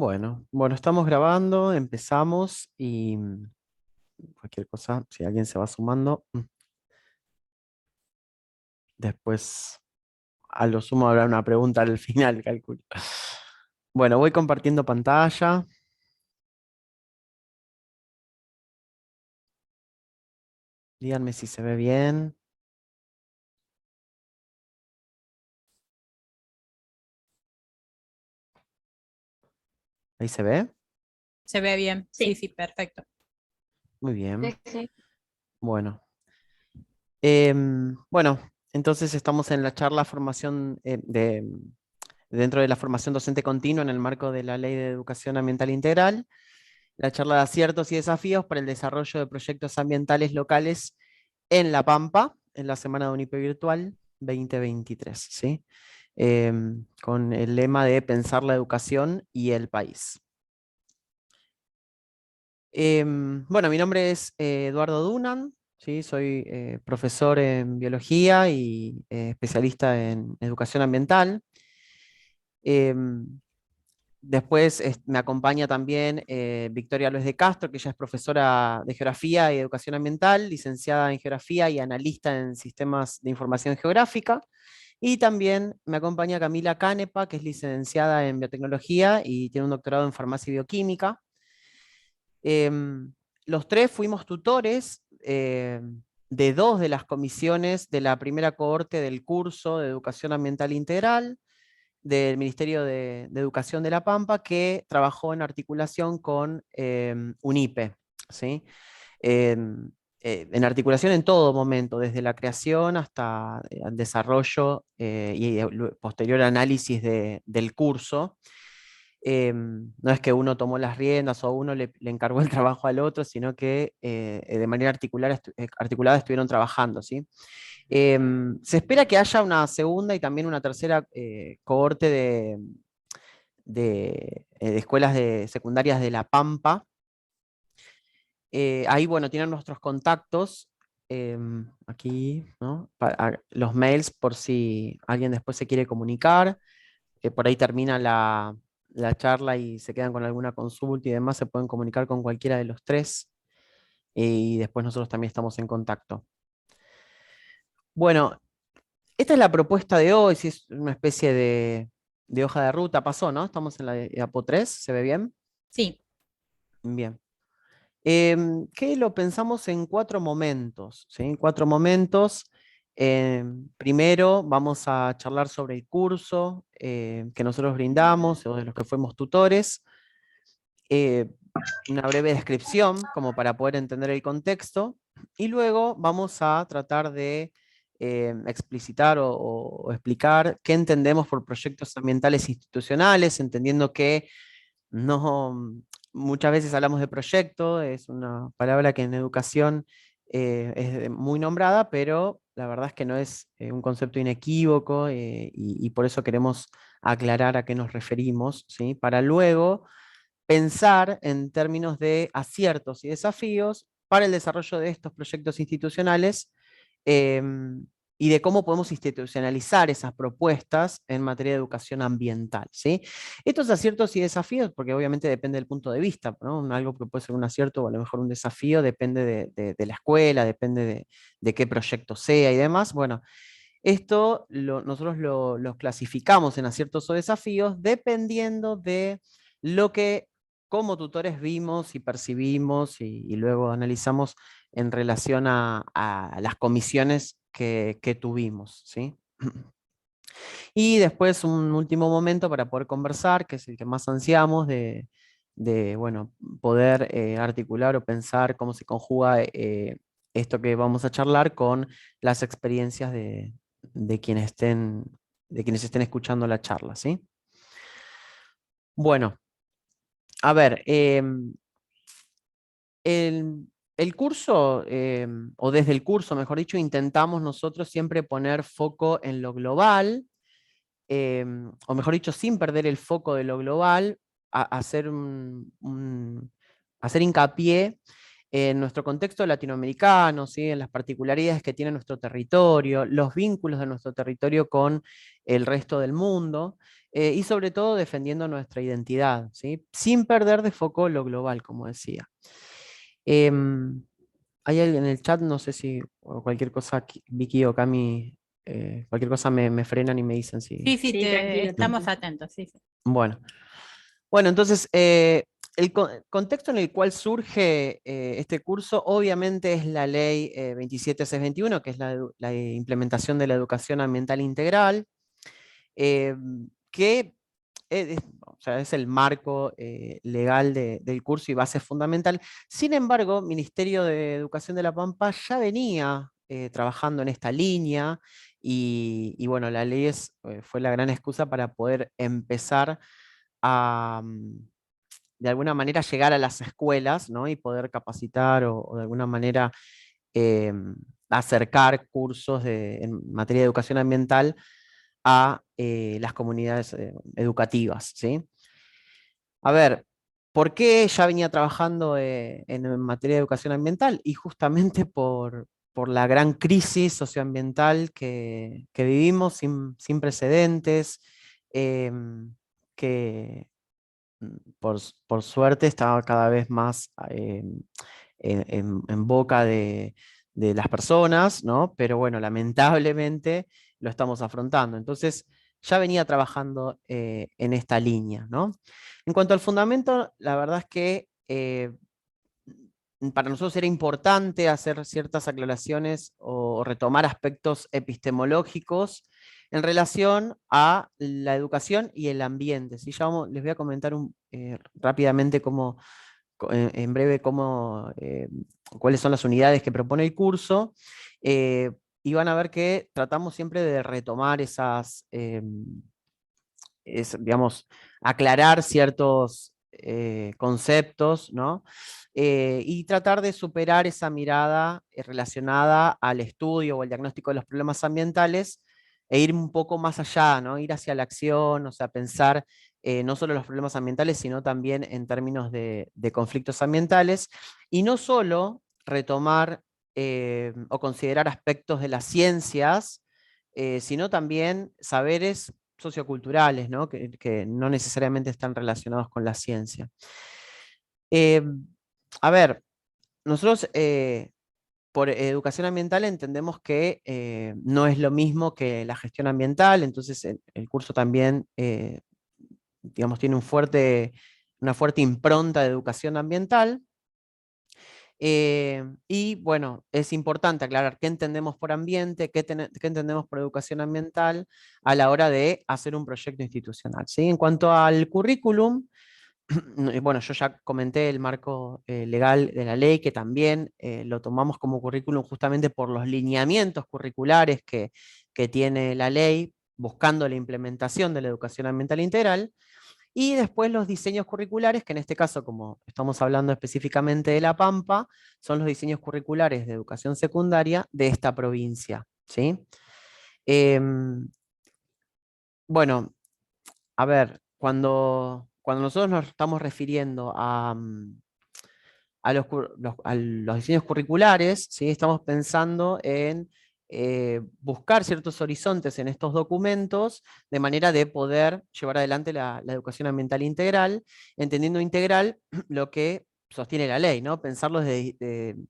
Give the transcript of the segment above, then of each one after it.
Bueno, estamos grabando, empezamos y cualquier cosa, si alguien se va sumando, después a lo sumo habrá una pregunta al final, calculo. Bueno, voy compartiendo pantalla. Díganme si se ve bien. ¿Ahí se ve? Se ve bien, sí, Sí, sí, perfecto. Muy bien. sí, sí. Bueno. Bueno, entonces estamos en la charla formación dentro de la formación docente continua en el marco de la Ley de Educación Ambiental Integral. La charla de aciertos y desafíos para el desarrollo de proyectos ambientales locales en La Pampa, en la Semana de UNIPE Virtual 2023, ¿sí? Con el lema de pensar la educación y el país. Bueno, mi nombre es Eduardo Dunan, ¿sí? Soy profesor en biología y especialista en educación ambiental. Em, Después me acompaña también Victoria López de Castro, que ella es profesora de Geografía y Educación Ambiental, licenciada en Geografía y analista en Sistemas de Información Geográfica. Y también me acompaña Camila Canepa, que es licenciada en Biotecnología y tiene un doctorado en Farmacia y Bioquímica. Los tres fuimos tutores de dos de las comisiones de la primera cohorte del curso de Educación Ambiental Integral del Ministerio de Educación de La Pampa, que trabajó en articulación con UNIPE, ¿sí? Em, en articulación en todo momento, desde la creación hasta el desarrollo y el posterior análisis del curso. No es que uno tomó las riendas o uno le encargó el trabajo al otro, sino que de manera articulada estuvieron trabajando, ¿sí? Se espera que haya una segunda y también una tercera cohorte de escuelas secundarias de La Pampa. Ahí, bueno, tienen nuestros contactos aquí, ¿no? Los mails por si alguien después se quiere comunicar. Por ahí termina la charla y se quedan con alguna consulta y demás, se pueden comunicar con cualquiera de los tres. Y después nosotros también estamos en contacto. Bueno, esta es la propuesta de hoy, si es una especie de hoja de ruta, pasó, ¿no? Estamos en la de APO 3, ¿se ve bien? Sí, Bien. Que lo pensamos en cuatro momentos, ¿sí? Cuatro momentos. Primero vamos a charlar sobre el curso que nosotros brindamos, o de los que fuimos tutores. eh, una breve descripción como para poder entender el contexto. Y luego vamos a tratar de explicitar o explicar qué entendemos por proyectos ambientales institucionales, entendiendo que no, muchas veces hablamos de proyecto, es una palabra que en educación es muy nombrada, pero la verdad es que no es un concepto inequívoco y por eso queremos aclarar a qué nos referimos, ¿sí? Para luego pensar en términos de aciertos y desafíos para el desarrollo de estos proyectos institucionales em, y de cómo podemos institucionalizar esas propuestas en materia de educación ambiental, ¿sí? Estos aciertos y desafíos, porque obviamente depende del punto de vista, ¿no? Algo que puede ser un acierto o a lo mejor un desafío, depende de la escuela, depende de qué proyecto sea y demás. Bueno, esto nosotros los clasificamos en aciertos o desafíos dependiendo de lo que como tutores vimos y percibimos y luego analizamos en relación a las comisiones que tuvimos, ¿sí? Y después un último momento para poder conversar, que es el que más ansiamos, bueno, poder articular o pensar cómo se conjuga esto que vamos a charlar con las experiencias de quienes estén escuchando la charla, ¿sí? Bueno, a ver, el curso, o desde el curso, mejor dicho, intentamos nosotros siempre poner foco en lo global, o mejor dicho, sin perder el foco de lo global, hacer hincapié en nuestro contexto latinoamericano, ¿sí? En las particularidades que tiene nuestro territorio, los vínculos de nuestro territorio con el resto del mundo, y sobre todo defendiendo nuestra identidad, ¿sí? Sin perder de foco lo global, como decía. Em, Hay alguien en el chat, no sé si o cualquier cosa, Vicky o Cami, cualquier cosa me frenan y me dicen si... Sí, sí, Sí, tranquilo, estamos tranquilo. atentos, sí, sí. Bueno, bueno, entonces, el contexto en el cual surge este curso, obviamente es la ley 27621, que es la implementación de la educación ambiental integral, eh, que o sea, es el marco legal del curso y base fundamental. Sin embargo, Ministerio de Educación de La Pampa ya venía trabajando en esta línea y bueno, la ley fue la gran excusa para poder empezar a, de alguna manera, llegar a las escuelas, ¿no? Y poder capacitar o de alguna manera eh, acercar cursos en materia de educación ambiental a las comunidades educativas, ¿sí? A ver, ¿por qué ya venía trabajando en materia de educación ambiental? Y justamente por la gran crisis socioambiental que vivimos sin precedentes, que por suerte estaba cada vez más en boca de las personas, ¿no? Pero bueno, lamentablemente lo estamos afrontando. Entonces, ya venía trabajando en esta línea, ¿no? En cuanto al fundamento, la verdad es que para nosotros era importante hacer ciertas aclaraciones o retomar aspectos epistemológicos en relación a la educación y el ambiente. ¿Sí? Les voy a comentar rápidamente en breve cuáles son las unidades que propone el curso. eh, y van a ver que tratamos siempre de retomar digamos, aclarar ciertos conceptos, ¿no? Y tratar de superar esa mirada relacionada al estudio o al diagnóstico de los problemas ambientales e ir un poco más allá, ¿no? Ir hacia la acción, o sea, pensar no solo los problemas ambientales, sino también en términos de conflictos ambientales, y no solo retomar o considerar aspectos de las ciencias, sino también saberes socioculturales, ¿no? Que no necesariamente están relacionados con la ciencia. Eh, a ver, nosotros por educación ambiental entendemos que no es lo mismo que la gestión ambiental, entonces el curso también, digamos, tiene una fuerte impronta de educación ambiental. Y bueno, es importante aclarar qué entendemos por ambiente, qué entendemos por educación ambiental a la hora de hacer un proyecto institucional, ¿sí? En cuanto al currículum, bueno, yo ya comenté el marco legal de la ley, que también lo tomamos como currículum justamente por los lineamientos curriculares que tiene la ley, buscando la implementación de la educación ambiental integral. Y después los diseños curriculares, que en este caso, como estamos hablando específicamente de La Pampa, son los diseños curriculares de educación secundaria de esta provincia, ¿sí? Em, bueno, a ver, cuando nosotros nos estamos refiriendo a los diseños curriculares, ¿sí? Estamos pensando en buscar ciertos horizontes en estos documentos de manera de poder llevar adelante la educación ambiental integral, entendiendo integral lo que sostiene la ley, ¿no? Pensarlo en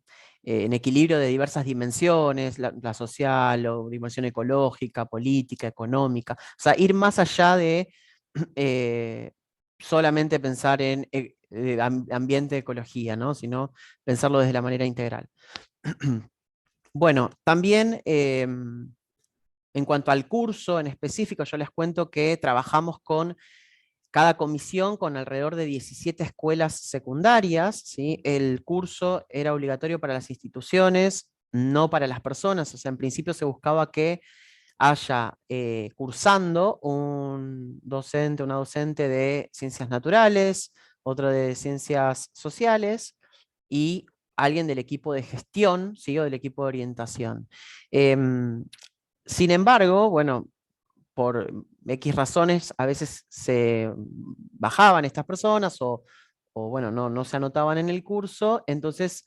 equilibrio de diversas dimensiones, la social o dimensión ecológica, política, económica, o sea, ir más allá de eh, solamente pensar en ambiente, ecología, ¿no? Sino pensarlo desde la manera integral. Bueno, también en cuanto al curso en específico, yo les cuento que trabajamos con cada comisión con alrededor de 17 escuelas secundarias, ¿sí? El curso era obligatorio para las instituciones, no para las personas, o sea, en principio se buscaba que haya cursando un docente, una docente de ciencias naturales, otro de ciencias sociales y alguien del equipo de gestión, ¿sí? O del equipo de orientación. Em, Sin embargo, bueno, por X razones a veces se bajaban estas personas o bueno, no se anotaban en el curso, entonces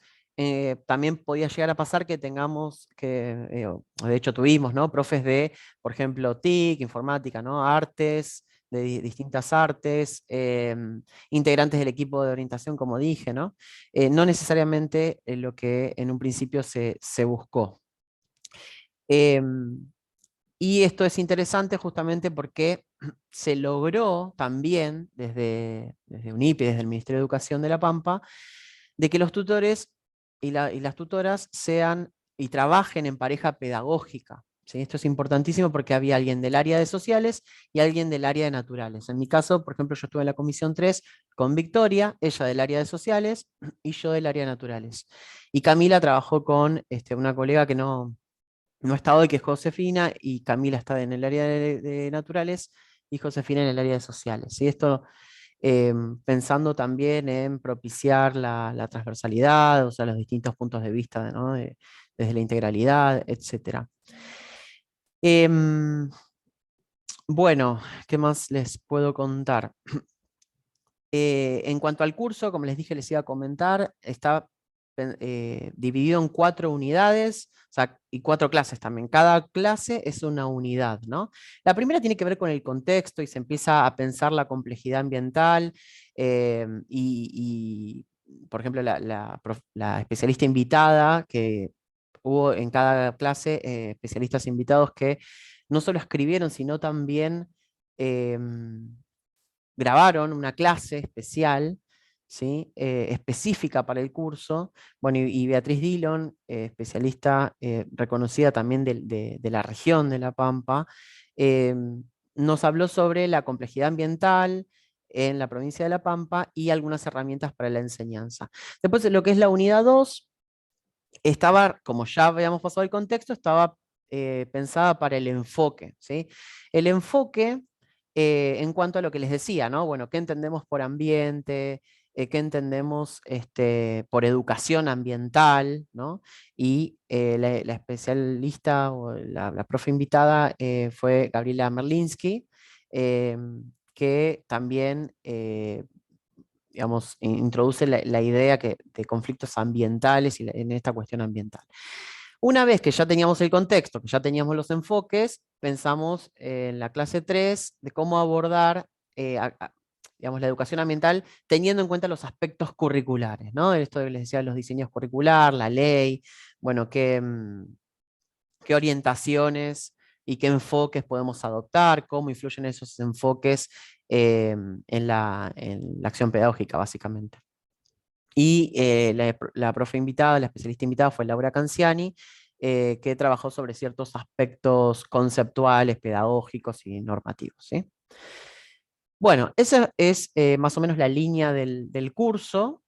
también podía llegar a pasar que tengamos, de hecho tuvimos, ¿no? Profes de, por ejemplo, TIC, informática, ¿no? Artes, de distintas artes, integrantes del equipo de orientación, como dije, ¿no? No necesariamente lo que en un principio se buscó. Y esto es interesante justamente porque se logró también desde UNIPE, desde el Ministerio de Educación de La Pampa, de que los tutores y las tutoras sean y trabajen en pareja pedagógica. ¿Sí? Esto es importantísimo porque había alguien del área de sociales y alguien del área de naturales. En mi caso, por ejemplo, yo estuve en la comisión 3 con Victoria, ella del área de sociales y yo del área de naturales. Y Camila trabajó con una colega que no está hoy, que es Josefina, y Camila está en el área de naturales y Josefina en el área de sociales. ¿Sí? Esto pensando también en propiciar la transversalidad, o sea, los distintos puntos de vista, ¿no? Desde la integralidad, etc. Bueno, ¿qué más les puedo contar? En cuanto al curso, como les dije, les iba a comentar, está dividido en 4 unidades, o sea, y 4 clases también. Cada clase es una unidad, ¿no? La primera tiene que ver con el contexto y se empieza a pensar la complejidad ambiental por ejemplo, la especialista invitada, que hubo en cada clase especialistas invitados que no solo escribieron, sino también grabaron una clase especial, ¿sí? Específica para el curso. Bueno, y Beatriz Dillon, especialista reconocida también de la región de La Pampa, eh, nos habló sobre la complejidad ambiental en la provincia de La Pampa y algunas herramientas para la enseñanza. Después, lo que es la unidad 2 estaba, como ya habíamos pasado el contexto, estaba pensada para el enfoque, ¿sí? El enfoque en cuanto a lo que les decía, ¿no? Bueno, ¿qué entendemos por ambiente? ¿Qué entendemos por educación ambiental? ¿No? Y la especialista o la profe invitada fue Gabriela Merlinsky, eh, que también digamos, introduce la idea de conflictos ambientales y en esta cuestión ambiental. Una vez que ya teníamos el contexto, que ya teníamos los enfoques, pensamos en la clase 3 de cómo abordar digamos, la educación ambiental teniendo en cuenta los aspectos curriculares, ¿no? Esto que les decía, los diseños curricular, la ley, bueno, qué orientaciones y qué enfoques podemos adoptar, cómo influyen esos enfoques en la acción pedagógica, básicamente. Y la profe invitada, la especialista invitada fue Laura Canciani, que trabajó sobre ciertos aspectos conceptuales, pedagógicos y normativos. ¿Sí? Bueno, esa es más o menos la línea del curso.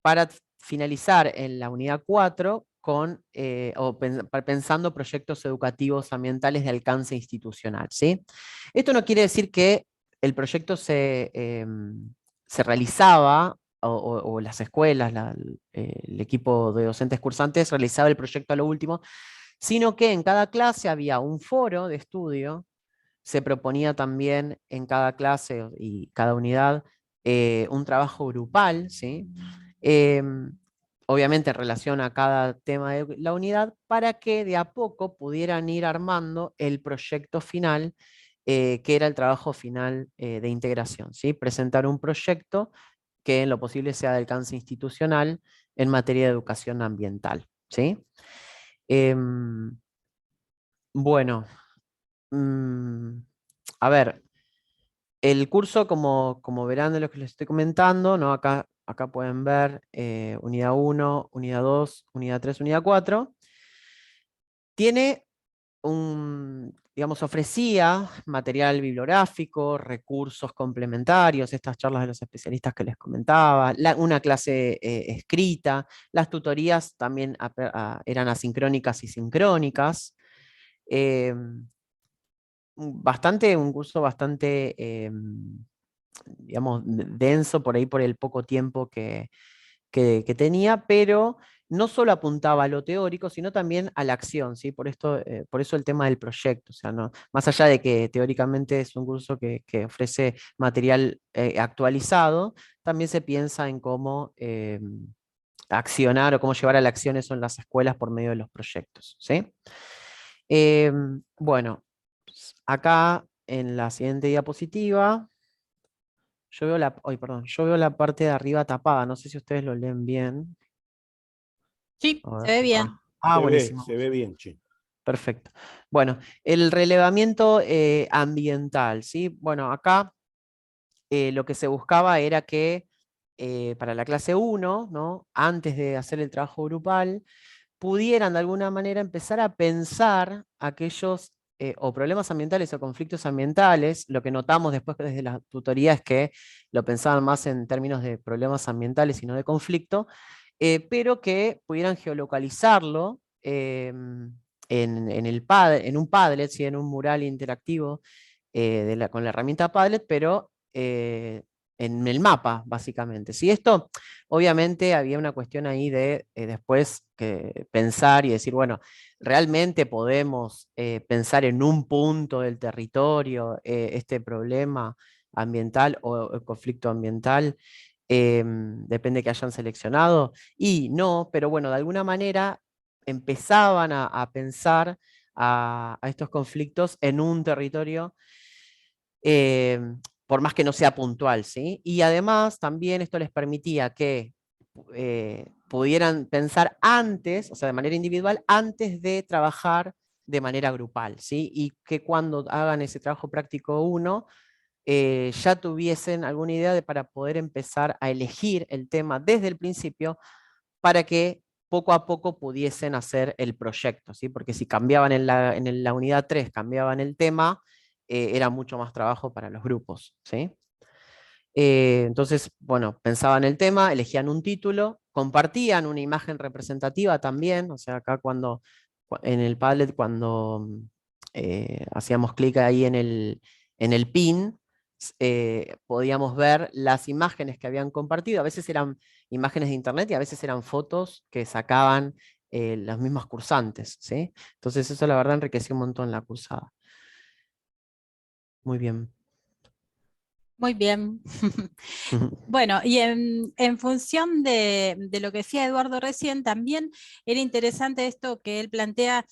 Para finalizar en la unidad 4 pensando proyectos educativos ambientales de alcance institucional. ¿Sí? Esto no quiere decir que el proyecto se realizaba o las escuelas, el equipo de docentes cursantes realizaba el proyecto a lo último, sino que en cada clase había un foro de estudio. Se proponía también en cada clase y cada unidad un trabajo grupal, ¿sí? Obviamente en relación a cada tema de la unidad, para que de a poco pudieran ir armando el proyecto final, que era el trabajo final de integración, ¿sí? Presentar un proyecto que en lo posible sea de alcance institucional en materia de educación ambiental, ¿sí? Em, bueno, mm, a ver, el curso, como verán de lo que les estoy comentando, ¿no? Acá pueden ver unidad 1, unidad 2, unidad 3, unidad 4. Tiene digamos, ofrecía material bibliográfico, recursos complementarios, estas charlas de los especialistas que les comentaba, una clase escrita, las tutorías también eran asincrónicas y sincrónicas. Eh, un curso bastante, digamos, denso por ahí por el poco tiempo que tenía, pero no solo apuntaba a lo teórico, sino también a la acción, ¿sí? Por eso el tema del proyecto, o sea, no, más allá de que teóricamente es un curso que ofrece material actualizado, también se piensa en cómo accionar o cómo llevar a la acción eso en las escuelas por medio de los proyectos, ¿sí? Bueno, acá en la siguiente diapositiva, yo veo la parte de arriba tapada, no sé si ustedes lo leen bien. Sí, A se ver. ve bien. Buenísimo. Se ve bien, che. Perfecto. Bueno, el relevamiento ambiental, ¿sí? Bueno, acá lo que se buscaba era que para la clase 1, ¿no? Antes de hacer el trabajo grupal, pudieran de alguna manera empezar a pensar aquellos o problemas ambientales o conflictos ambientales. Lo que notamos después desde la tutoría es que lo pensaban más en términos de problemas ambientales y no de conflicto, pero que pudieran geolocalizarlo en un Padlet, ¿sí? En un mural interactivo con la herramienta Padlet, pero en el mapa, básicamente. Si esto, obviamente, había una cuestión ahí de después pensar y decir, bueno, realmente podemos pensar en un punto del territorio este problema ambiental o el conflicto ambiental, depende que hayan seleccionado, y no, pero bueno, de alguna manera empezaban a pensar a estos conflictos en un territorio eh, por más que no sea puntual, ¿sí? Y además también esto les permitía que pudieran pensar antes, o sea, de manera individual, antes de trabajar de manera grupal, ¿sí? Y que cuando hagan ese trabajo práctico uno, ya tuviesen alguna idea para poder empezar a elegir el tema desde el principio para que poco a poco pudiesen hacer el proyecto, ¿sí? Porque si cambiaban en la unidad 3, cambiaban el tema, era mucho más trabajo para los grupos, ¿sí? Entonces, bueno, pensaban el tema, elegían un título, compartían una imagen representativa también, o sea, acá en el Padlet, cuando hacíamos clic ahí en el pin, podíamos ver las imágenes que habían compartido, a veces eran imágenes de internet y a veces eran fotos que sacaban los mismos cursantes, ¿sí? Entonces eso la verdad enriqueció un montón la cursada. Muy bien. Muy bien. Bueno, y en función de lo que decía Eduardo recién, también era interesante esto que él plantea,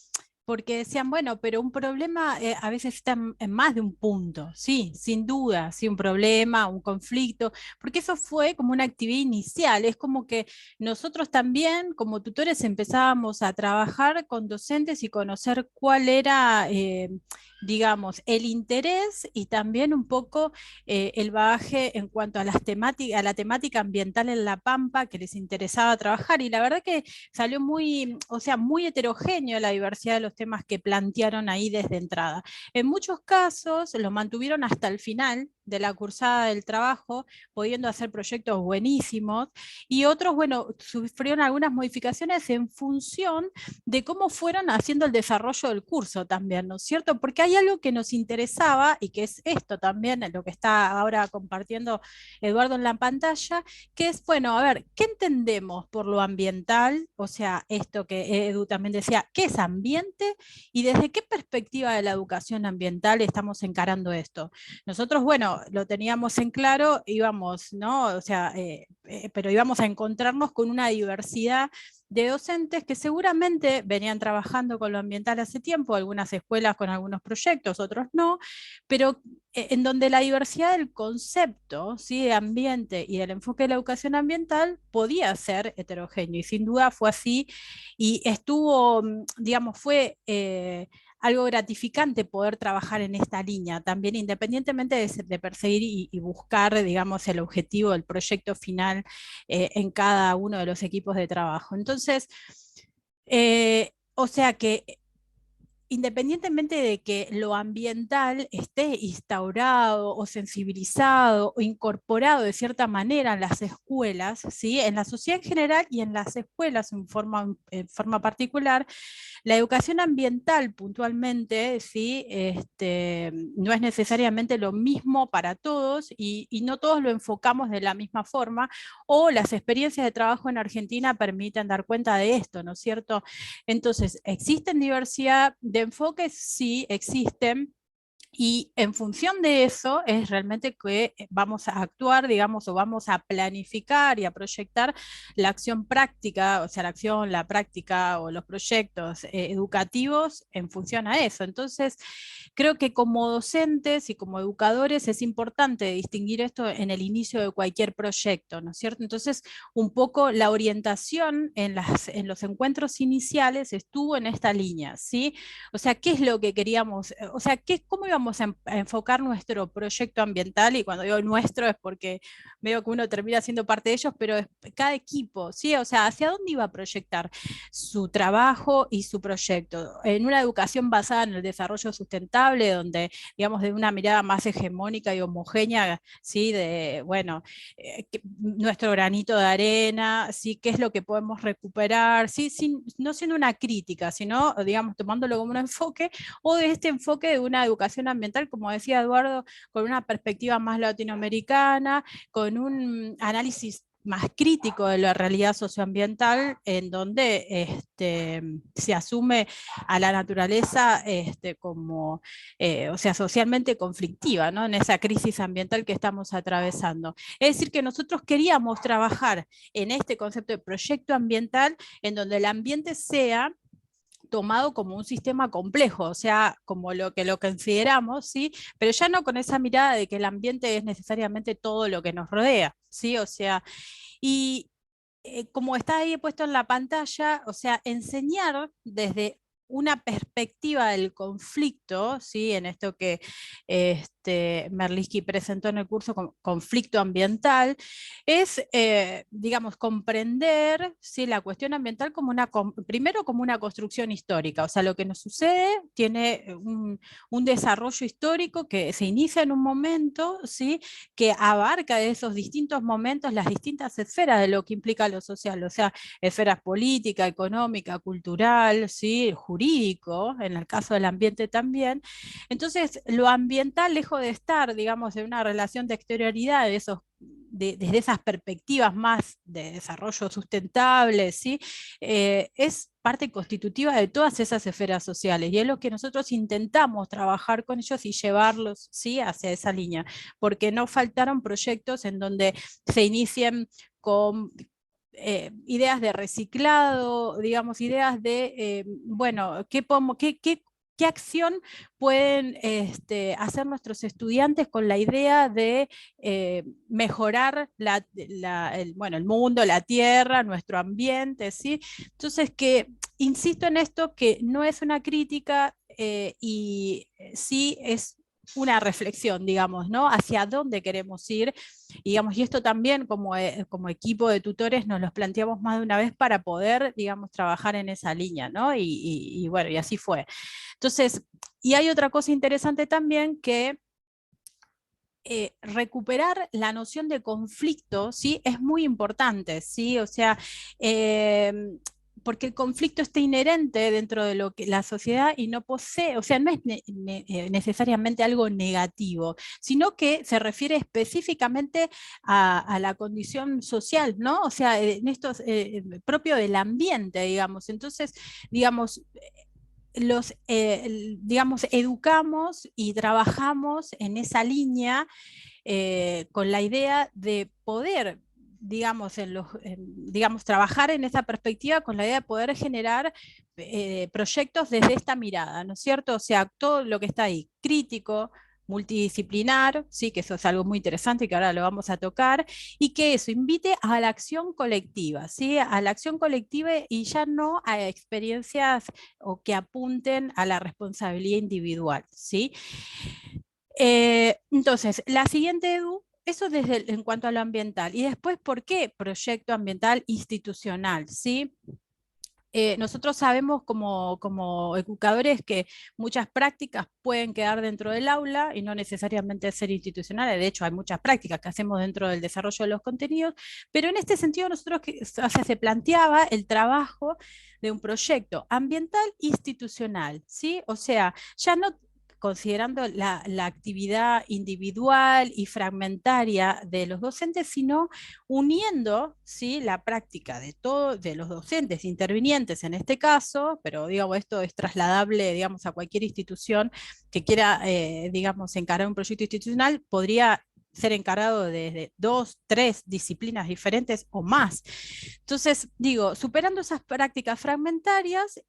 porque decían, bueno, pero un problema a veces está en más de un punto, sí, sin duda, sí, un problema, un conflicto, porque eso fue como una actividad inicial, es como que nosotros también como tutores empezábamos a trabajar con docentes y conocer cuál era, digamos, el interés y también un poco el bagaje en cuanto a la temática ambiental en La Pampa que les interesaba trabajar. Y la verdad que salió muy, o sea, muy heterogéneo la diversidad de los temas que plantearon ahí desde entrada. En muchos casos lo mantuvieron hasta el final de la cursada del trabajo, pudiendo hacer proyectos buenísimos, y otros, bueno, sufrieron algunas modificaciones en función de cómo fueron haciendo el desarrollo del curso también, ¿no es cierto? Porque hay algo que nos interesaba y que es esto también, lo que está ahora compartiendo Eduardo en la pantalla, que es, bueno, a ver, ¿qué entendemos por lo ambiental? O sea, esto que Edu también decía, ¿qué es ambiente? Y desde qué perspectiva de la educación ambiental estamos encarando esto. Nosotros, bueno, lo teníamos en claro, íbamos, ¿no? O sea, pero íbamos a encontrarnos con una diversidad de docentes que seguramente venían trabajando con lo ambiental hace tiempo, algunas escuelas con algunos proyectos, otros no, pero en donde la diversidad del concepto, ¿sí? De ambiente y del enfoque de la educación ambiental podía ser heterogéneo, y sin duda fue así, y estuvo, digamos, fue algo gratificante poder trabajar en esta línea, también independientemente de perseguir y buscar, digamos, el objetivo del proyecto final en cada uno de los equipos de trabajo. Entonces, o sea que independientemente de que lo ambiental esté instaurado o sensibilizado o incorporado de cierta manera en las escuelas, ¿sí? En la sociedad en general y en las escuelas en forma particular, la educación ambiental puntualmente, ¿sí? No es necesariamente lo mismo para todos, y no todos lo enfocamos de la misma forma, o las experiencias de trabajo en Argentina permiten dar cuenta de esto, ¿no es cierto? Entonces, ¿existen diversidad de enfoques? Sí, existen. Y en función de eso es realmente que vamos a actuar, digamos, o vamos a planificar y a proyectar la acción práctica, o sea, la acción, la práctica o los proyectos educativos en función a eso. Entonces, creo que como docentes y como educadores es importante distinguir esto en el inicio de cualquier proyecto, ¿no es cierto? Entonces, un poco la orientación en los encuentros iniciales estuvo en esta línea, ¿sí? O sea, ¿qué es lo que queríamos? O sea, ¿cómo íbamos a enfocar nuestro proyecto ambiental? Y cuando digo nuestro es porque veo que uno termina siendo parte de ellos, pero es cada equipo, ¿sí? O sea, ¿hacia dónde iba a proyectar su trabajo y su proyecto? En una educación basada en el desarrollo sustentable, donde, digamos, de una mirada más hegemónica y homogénea, ¿sí? De, bueno, nuestro granito de arena, ¿sí? ¿Qué es lo que podemos recuperar? ¿Sí? No siendo una crítica, sino, digamos, tomándolo como un enfoque, o de este enfoque de una educación ambiental, como decía Eduardo, con una perspectiva más latinoamericana, con un análisis más crítico de la realidad socioambiental, en donde se asume a la naturaleza como, o sea, socialmente conflictiva, ¿no? En esa crisis ambiental que estamos atravesando. Es decir, que nosotros queríamos trabajar en este concepto de proyecto ambiental, en donde el ambiente sea tomado como un sistema complejo, o sea, como lo consideramos, ¿sí? Pero ya no con esa mirada de que el ambiente es necesariamente todo lo que nos rodea, ¿sí? O sea, y como está ahí puesto en la pantalla, o sea, enseñar desde una perspectiva del conflicto, ¿sí? En esto que Merlisky presentó en el curso conflicto ambiental, es, digamos, comprender, ¿sí? La cuestión ambiental como primero como una construcción histórica, o sea, lo que nos sucede tiene un desarrollo histórico que se inicia en un momento, ¿sí? Que abarca de esos distintos momentos las distintas esferas de lo que implica lo social, o sea, esferas política, económica, cultural, ¿sí? Jurídico, en el caso del ambiente también. Entonces, lo ambiental, lejos de estar, digamos, en una relación de exterioridad de esos desde esas perspectivas más de desarrollo sustentable, ¿sí? Es parte constitutiva de todas esas esferas sociales y es lo que nosotros intentamos trabajar con ellos y llevarlos, ¿sí? Hacia esa línea, porque no faltaron proyectos en donde se inicien con ideas de reciclado, digamos, ideas de, bueno, ¿qué acción pueden hacer nuestros estudiantes con la idea de mejorar bueno, el mundo, la tierra, nuestro ambiente, ¿sí? Entonces, que insisto en esto, que no es una crítica y sí es una reflexión, digamos, ¿no? Hacia dónde queremos ir, digamos, y esto también como equipo de tutores nos los planteamos más de una vez para poder, digamos, trabajar en esa línea, ¿no? Y bueno, y así fue. Entonces, y hay otra cosa interesante también que recuperar la noción de conflicto, ¿sí? Es muy importante, ¿sí? O sea, eh, porque el conflicto está inherente dentro de lo que la sociedad y no posee, o sea, no es necesariamente algo negativo, sino que se refiere específicamente a la condición social, ¿no? O sea, en esto propio del ambiente, digamos. Entonces, digamos, digamos, educamos y trabajamos en esa línea con la idea de poder, digamos, digamos, trabajar en esa perspectiva con la idea de poder generar proyectos desde esta mirada, ¿no es cierto? O sea, todo lo que está ahí, crítico, multidisciplinar, sí, que eso es algo muy interesante y que ahora lo vamos a tocar, y que eso invite a la acción colectiva, ¿sí? A la acción colectiva y ya no a experiencias o que apunten a la responsabilidad individual, ¿sí? Entonces, la siguiente, Edu, eso en cuanto a lo ambiental. Y después, ¿por qué proyecto ambiental institucional? ¿Sí? Nosotros sabemos como educadores que muchas prácticas pueden quedar dentro del aula y no necesariamente ser institucionales. De hecho, hay muchas prácticas que hacemos dentro del desarrollo de los contenidos, pero en este sentido nosotros, o sea, se planteaba el trabajo de un proyecto ambiental institucional, ¿sí? O sea, ya no considerando la actividad individual y fragmentaria de los docentes, sino uniendo, ¿sí?, la práctica de los docentes intervinientes en este caso, pero digamos, esto es trasladable, digamos, a cualquier institución que quiera, digamos, encarar un proyecto institucional, podría ser encargado desde 2, 3 disciplinas diferentes o más. Entonces, digo, superando esas prácticas fragmentarias,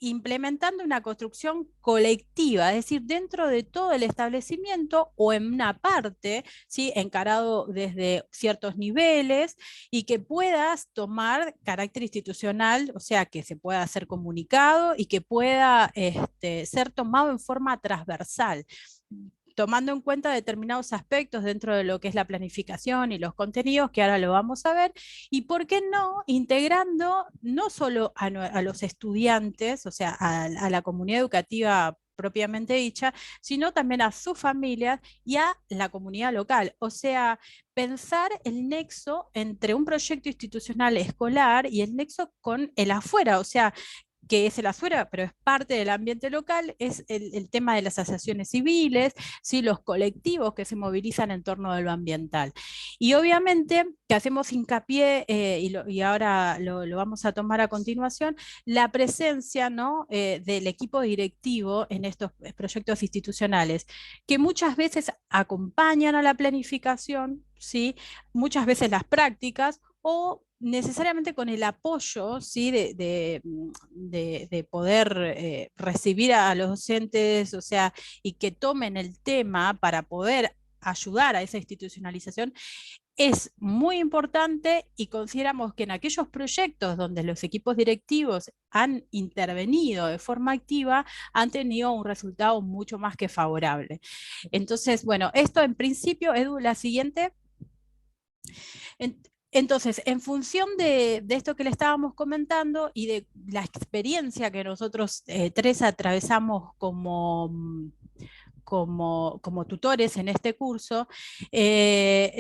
implementando una construcción colectiva, es decir, dentro de todo el establecimiento o en una parte, ¿sí?, encarado desde ciertos niveles y que puedas tomar carácter institucional, o sea, que se pueda ser comunicado y que pueda ser tomado en forma transversal, tomando en cuenta determinados aspectos dentro de lo que es la planificación y los contenidos, que ahora lo vamos a ver, y por qué no, integrando no solo a los estudiantes, o sea, a la comunidad educativa propiamente dicha, sino también a sus familias y a la comunidad local. O sea, pensar el nexo entre un proyecto institucional escolar y el nexo con el afuera, o sea, que es el afuera, pero es parte del ambiente local, es el tema de las asociaciones civiles, ¿sí?, los colectivos que se movilizan en torno de lo ambiental. Y obviamente que hacemos hincapié, y ahora lo vamos a tomar a continuación, la presencia, ¿no?, del equipo directivo en estos proyectos institucionales, que muchas veces acompañan a la planificación, ¿sí?, muchas veces las prácticas, o necesariamente con el apoyo, ¿sí?, de poder recibir a los docentes, o sea, y que tomen el tema para poder ayudar a esa institucionalización, es muy importante, y consideramos que en aquellos proyectos donde los equipos directivos han intervenido de forma activa, han tenido un resultado mucho más que favorable. Entonces, bueno, esto en principio, Edu, la siguiente. Entonces, en función de esto que le estábamos comentando y de la experiencia que nosotros tres atravesamos como tutores en este curso,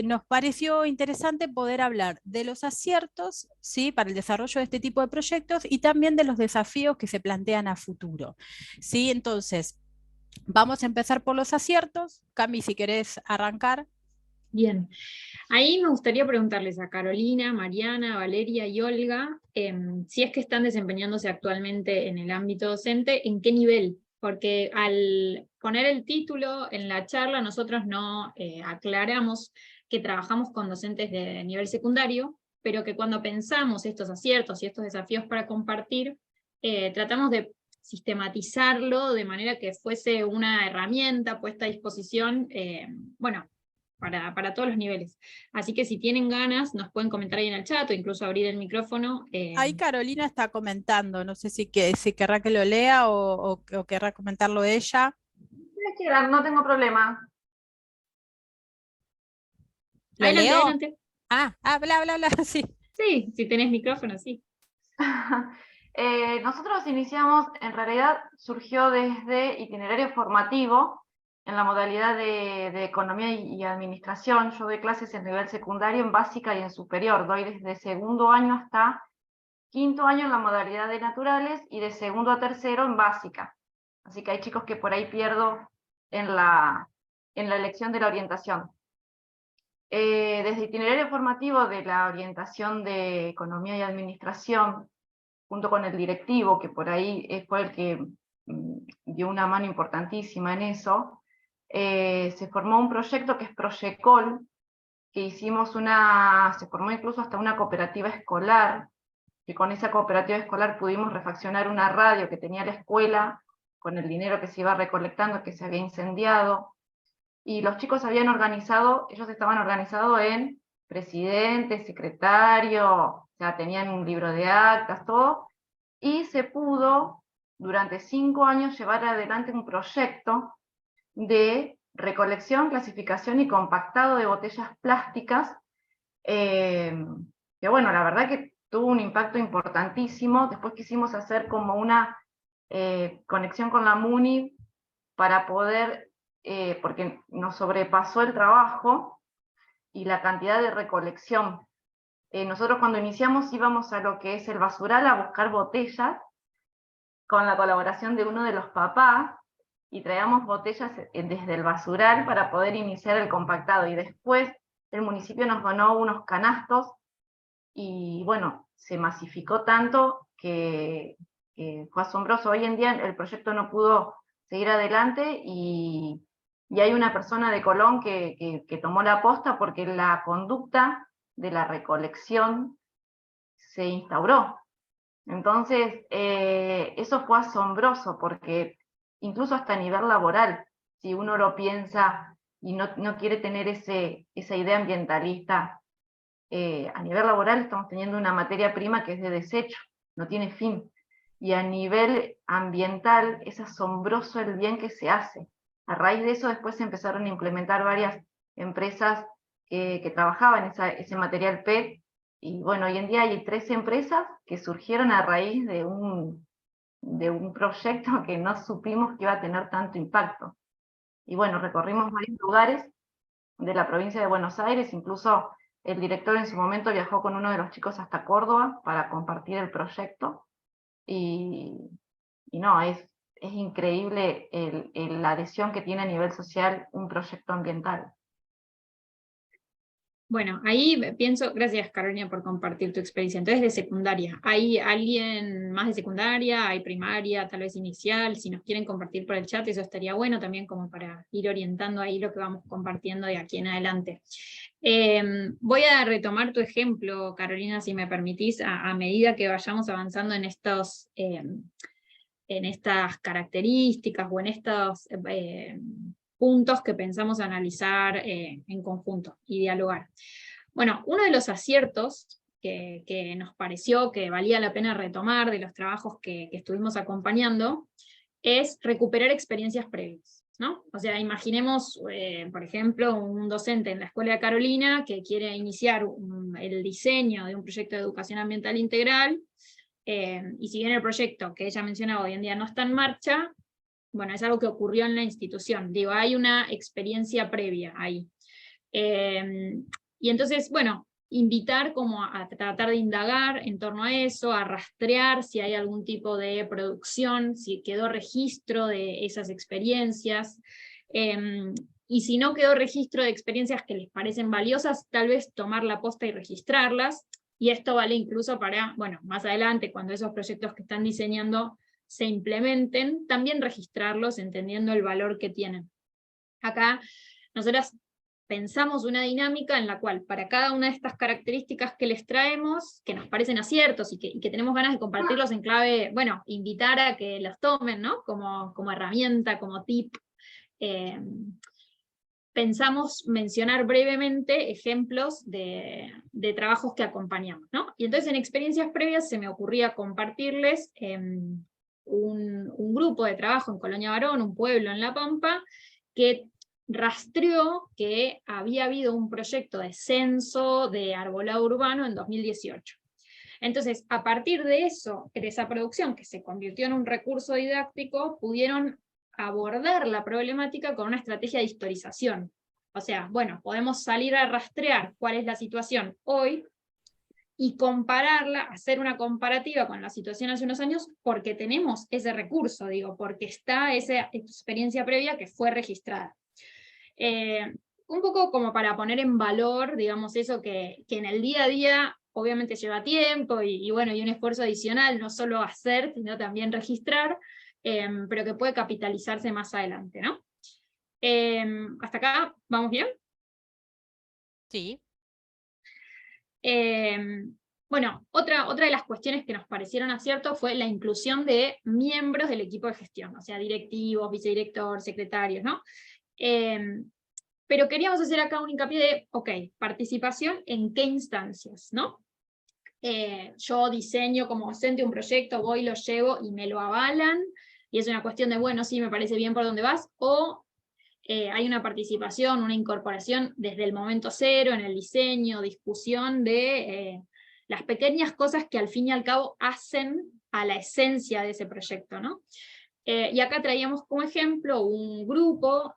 nos pareció interesante poder hablar de los aciertos, ¿sí?, para el desarrollo de este tipo de proyectos, y también de los desafíos que se plantean a futuro, ¿sí? Entonces, vamos a empezar por los aciertos. Cami, si querés arrancar. Bien, ahí me gustaría preguntarles a Carolina, Mariana, Valeria y Olga, si es que están desempeñándose actualmente en el ámbito docente, ¿en qué nivel? Porque al poner el título en la charla, nosotros no aclaramos que trabajamos con docentes de nivel secundario, pero que cuando pensamos estos aciertos y estos desafíos para compartir, tratamos de sistematizarlo de manera que fuese una herramienta puesta a disposición, bueno, para todos los niveles. Así que si tienen ganas, nos pueden comentar ahí en el chat o incluso abrir el micrófono. Ahí Carolina está comentando, no sé si querrá que lo lea o querrá comentarlo ella. No tengo problema. ¿Lo adelante, leo? adelante. Habla, sí. Sí, si tenés micrófono, sí. Nosotros iniciamos, en realidad surgió desde itinerario formativo, en la modalidad de economía y administración. Yo doy clases en nivel secundario, en básica y en superior. Doy desde segundo año hasta quinto año en la modalidad de naturales y de segundo a tercero en básica. Así que hay chicos que por ahí pierdo en la elección de la orientación. Desde itinerario formativo de la orientación de economía y administración, junto con el directivo, que por ahí fue el que dio una mano importantísima en eso, se formó un proyecto que es Proyecol, que hicimos se formó incluso hasta una cooperativa escolar, que con esa cooperativa escolar pudimos refaccionar una radio que tenía la escuela, con el dinero que se iba recolectando, que se había incendiado, y los chicos habían organizado, ellos estaban organizados en presidente, secretario, o sea, tenían un libro de actas, todo, y se pudo, durante 5 años, llevar adelante un proyecto de recolección, clasificación y compactado de botellas plásticas, que bueno, la verdad que tuvo un impacto importantísimo. Después quisimos hacer como una conexión con la MUNI para poder, porque nos sobrepasó el trabajo y la cantidad de recolección. Nosotros cuando iniciamos íbamos a lo que es el basural a buscar botellas, con la colaboración de uno de los papás, y traíamos botellas desde el basural para poder iniciar el compactado, y después el municipio nos donó unos canastos, y bueno, se masificó tanto que fue asombroso. Hoy en día el proyecto no pudo seguir adelante, y hay una persona de Colón que tomó la posta, porque la conducta de la recolección se instauró. Entonces, eso fue asombroso, porque incluso hasta a nivel laboral, si uno lo piensa y no quiere tener esa idea ambientalista, a nivel laboral estamos teniendo una materia prima que es de desecho, no tiene fin. Y a nivel ambiental es asombroso el bien que se hace. A raíz de eso después se empezaron a implementar varias empresas que trabajaban ese material PET, y bueno, hoy en día hay 13 empresas que surgieron a raíz de un proyecto que no supimos que iba a tener tanto impacto. Y bueno, recorrimos varios lugares de la provincia de Buenos Aires, incluso el director en su momento viajó con uno de los chicos hasta Córdoba para compartir el proyecto, y no, es increíble la adhesión que tiene a nivel social un proyecto ambiental. Bueno, ahí pienso, gracias Carolina por compartir tu experiencia. Entonces, de secundaria, ¿hay alguien más de secundaria? ¿Hay primaria, tal vez inicial? Si nos quieren compartir por el chat, eso estaría bueno también, como para ir orientando ahí lo que vamos compartiendo de aquí en adelante. Voy a retomar tu ejemplo, Carolina, si me permitís, a medida que vayamos avanzando en estas características o en estos puntos que pensamos analizar en conjunto y dialogar. Bueno, uno de los aciertos que nos pareció que valía la pena retomar de los trabajos que estuvimos acompañando es recuperar experiencias previas, ¿no? O sea, imaginemos, por ejemplo, un docente en la Escuela de Carolina que quiere iniciar el diseño de un proyecto de educación ambiental integral, y si bien el proyecto que ella mencionaba hoy en día no está en marcha, bueno, es algo que ocurrió en la institución, digo, hay una experiencia previa ahí. Y entonces, bueno, invitar como a tratar de indagar en torno a eso, a rastrear si hay algún tipo de producción, si quedó registro de esas experiencias, y si no quedó registro de experiencias que les parecen valiosas, tal vez tomar la posta y registrarlas, y esto vale incluso para, bueno, más adelante, cuando esos proyectos que están diseñando se implementen, también registrarlos entendiendo el valor que tienen. Acá nosotras pensamos una dinámica en la cual para cada una de estas características que les traemos, que nos parecen aciertos y que tenemos ganas de compartirlos en clave, bueno, invitar a que los tomen, ¿no? Como herramienta, como tip, pensamos mencionar brevemente ejemplos de trabajos que acompañamos, ¿no? Y entonces en experiencias previas se me ocurría compartirles un grupo de trabajo en Colonia Barón, un pueblo en La Pampa, que rastreó que había habido un proyecto de censo de arbolado urbano en 2018. Entonces, a partir de eso, de esa producción que se convirtió en un recurso didáctico, pudieron abordar la problemática con una estrategia de historización. O sea, bueno, podemos salir a rastrear cuál es la situación hoy y compararla, hacer una comparativa con la situación hace unos años, porque tenemos ese recurso, digo, porque está esa experiencia previa que fue registrada. Un poco como para poner en valor, digamos, eso que en el día a día obviamente lleva tiempo y bueno, y un esfuerzo adicional, no solo hacer, sino también registrar, pero que puede capitalizarse más adelante, ¿no? ¿Hasta acá vamos bien? Sí. Bueno, otra de las cuestiones que nos parecieron aciertos fue la inclusión de miembros del equipo de gestión, o sea, directivos, vicedirector, secretarios, ¿no? Pero queríamos hacer acá un hincapié de, ok, participación en qué instancias, ¿no? Yo diseño como docente un proyecto, voy, lo llevo y me lo avalan, y es una cuestión de, bueno, sí, me parece bien por dónde vas, o hay una participación, una incorporación desde el momento cero, en el diseño, discusión de las pequeñas cosas que al fin y al cabo hacen a la esencia de ese proyecto, ¿no? Y acá traíamos como ejemplo un grupo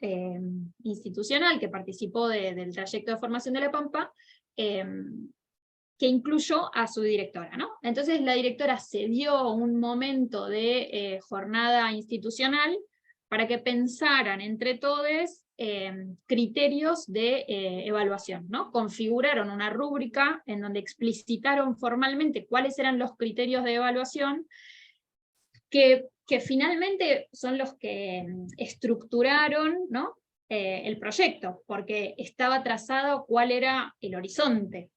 institucional que participó del trayecto de formación de La Pampa, que incluyó a su directora, ¿no? Entonces la directora se dio un momento de jornada institucional para que pensaran entre todos criterios de evaluación, ¿no? Configuraron una rúbrica en donde explicitaron formalmente cuáles eran los criterios de evaluación que finalmente son los que estructuraron, ¿no? El proyecto, porque estaba trazado cuál era el horizonte.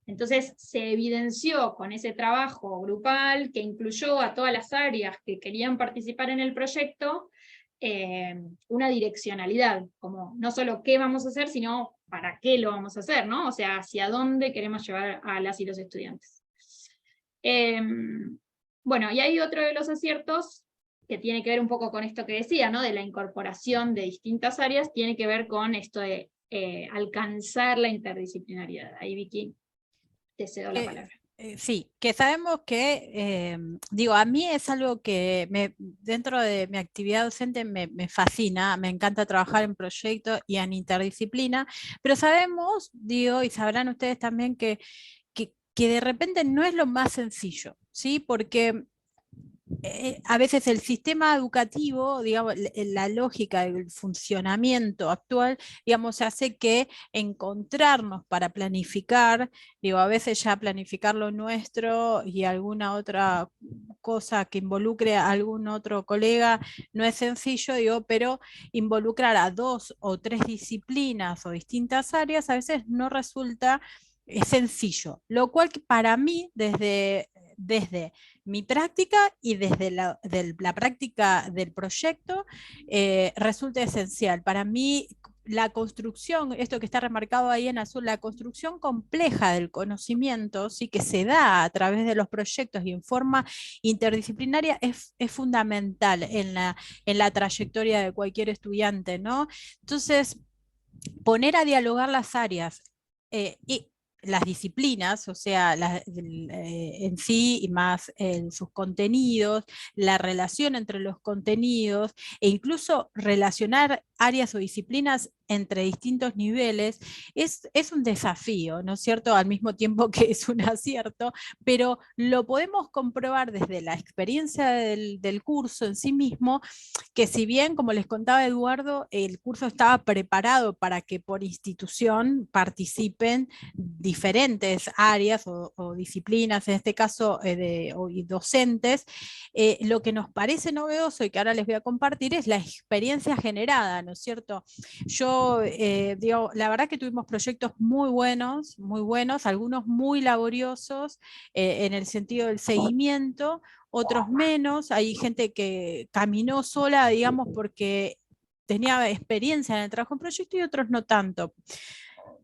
Entonces se evidenció con ese trabajo grupal que incluyó a todas las áreas que querían participar en el proyecto, una direccionalidad, como no solo qué vamos a hacer, sino para qué lo vamos a hacer, ¿no? O sea, hacia dónde queremos llevar a las y los estudiantes. Bueno, y hay otro de los aciertos que tiene que ver un poco con esto que decía, ¿no? De la incorporación de distintas áreas, tiene que ver con esto de alcanzar la interdisciplinariedad. Ahí, Vicky, te cedo la palabra. Sí, que sabemos que, digo, a mí es algo que dentro de mi actividad docente me fascina, me encanta trabajar en proyectos y en interdisciplina, pero sabemos, digo, y sabrán ustedes también que de repente no es lo más sencillo, ¿sí? Porque a veces el sistema educativo, digamos, la lógica del funcionamiento actual, digamos, hace que encontrarnos para planificar, digo, a veces ya planificar lo nuestro y alguna otra cosa que involucre a algún otro colega no es sencillo, digo, pero involucrar a 2 o 3 disciplinas o distintas áreas a veces no resulta sencillo, lo cual para mí desde mi práctica y desde la práctica del proyecto resulta esencial. Para mí la construcción, esto que está remarcado ahí en azul, la construcción compleja del conocimiento, sí, que se da a través de los proyectos y en forma interdisciplinaria es fundamental en la trayectoria de cualquier estudiante, ¿no? Entonces, poner a dialogar las áreas y las disciplinas, o sea, en sí y más en sus contenidos, la relación entre los contenidos e incluso relacionar áreas o disciplinas entre distintos niveles, es un desafío, ¿no es cierto? Al mismo tiempo que es un acierto, pero lo podemos comprobar desde la experiencia del curso en sí mismo, que si bien, como les contaba Eduardo, el curso estaba preparado para que por institución participen diferentes áreas o disciplinas, en este caso y docentes, lo que nos parece novedoso y que ahora les voy a compartir es la experiencia generada, ¿no es cierto? Yo digo, la verdad que tuvimos proyectos muy buenos, algunos muy laboriosos en el sentido del seguimiento, otros menos, hay gente que caminó sola, digamos, porque tenía experiencia en el trabajo en proyecto y otros no tanto.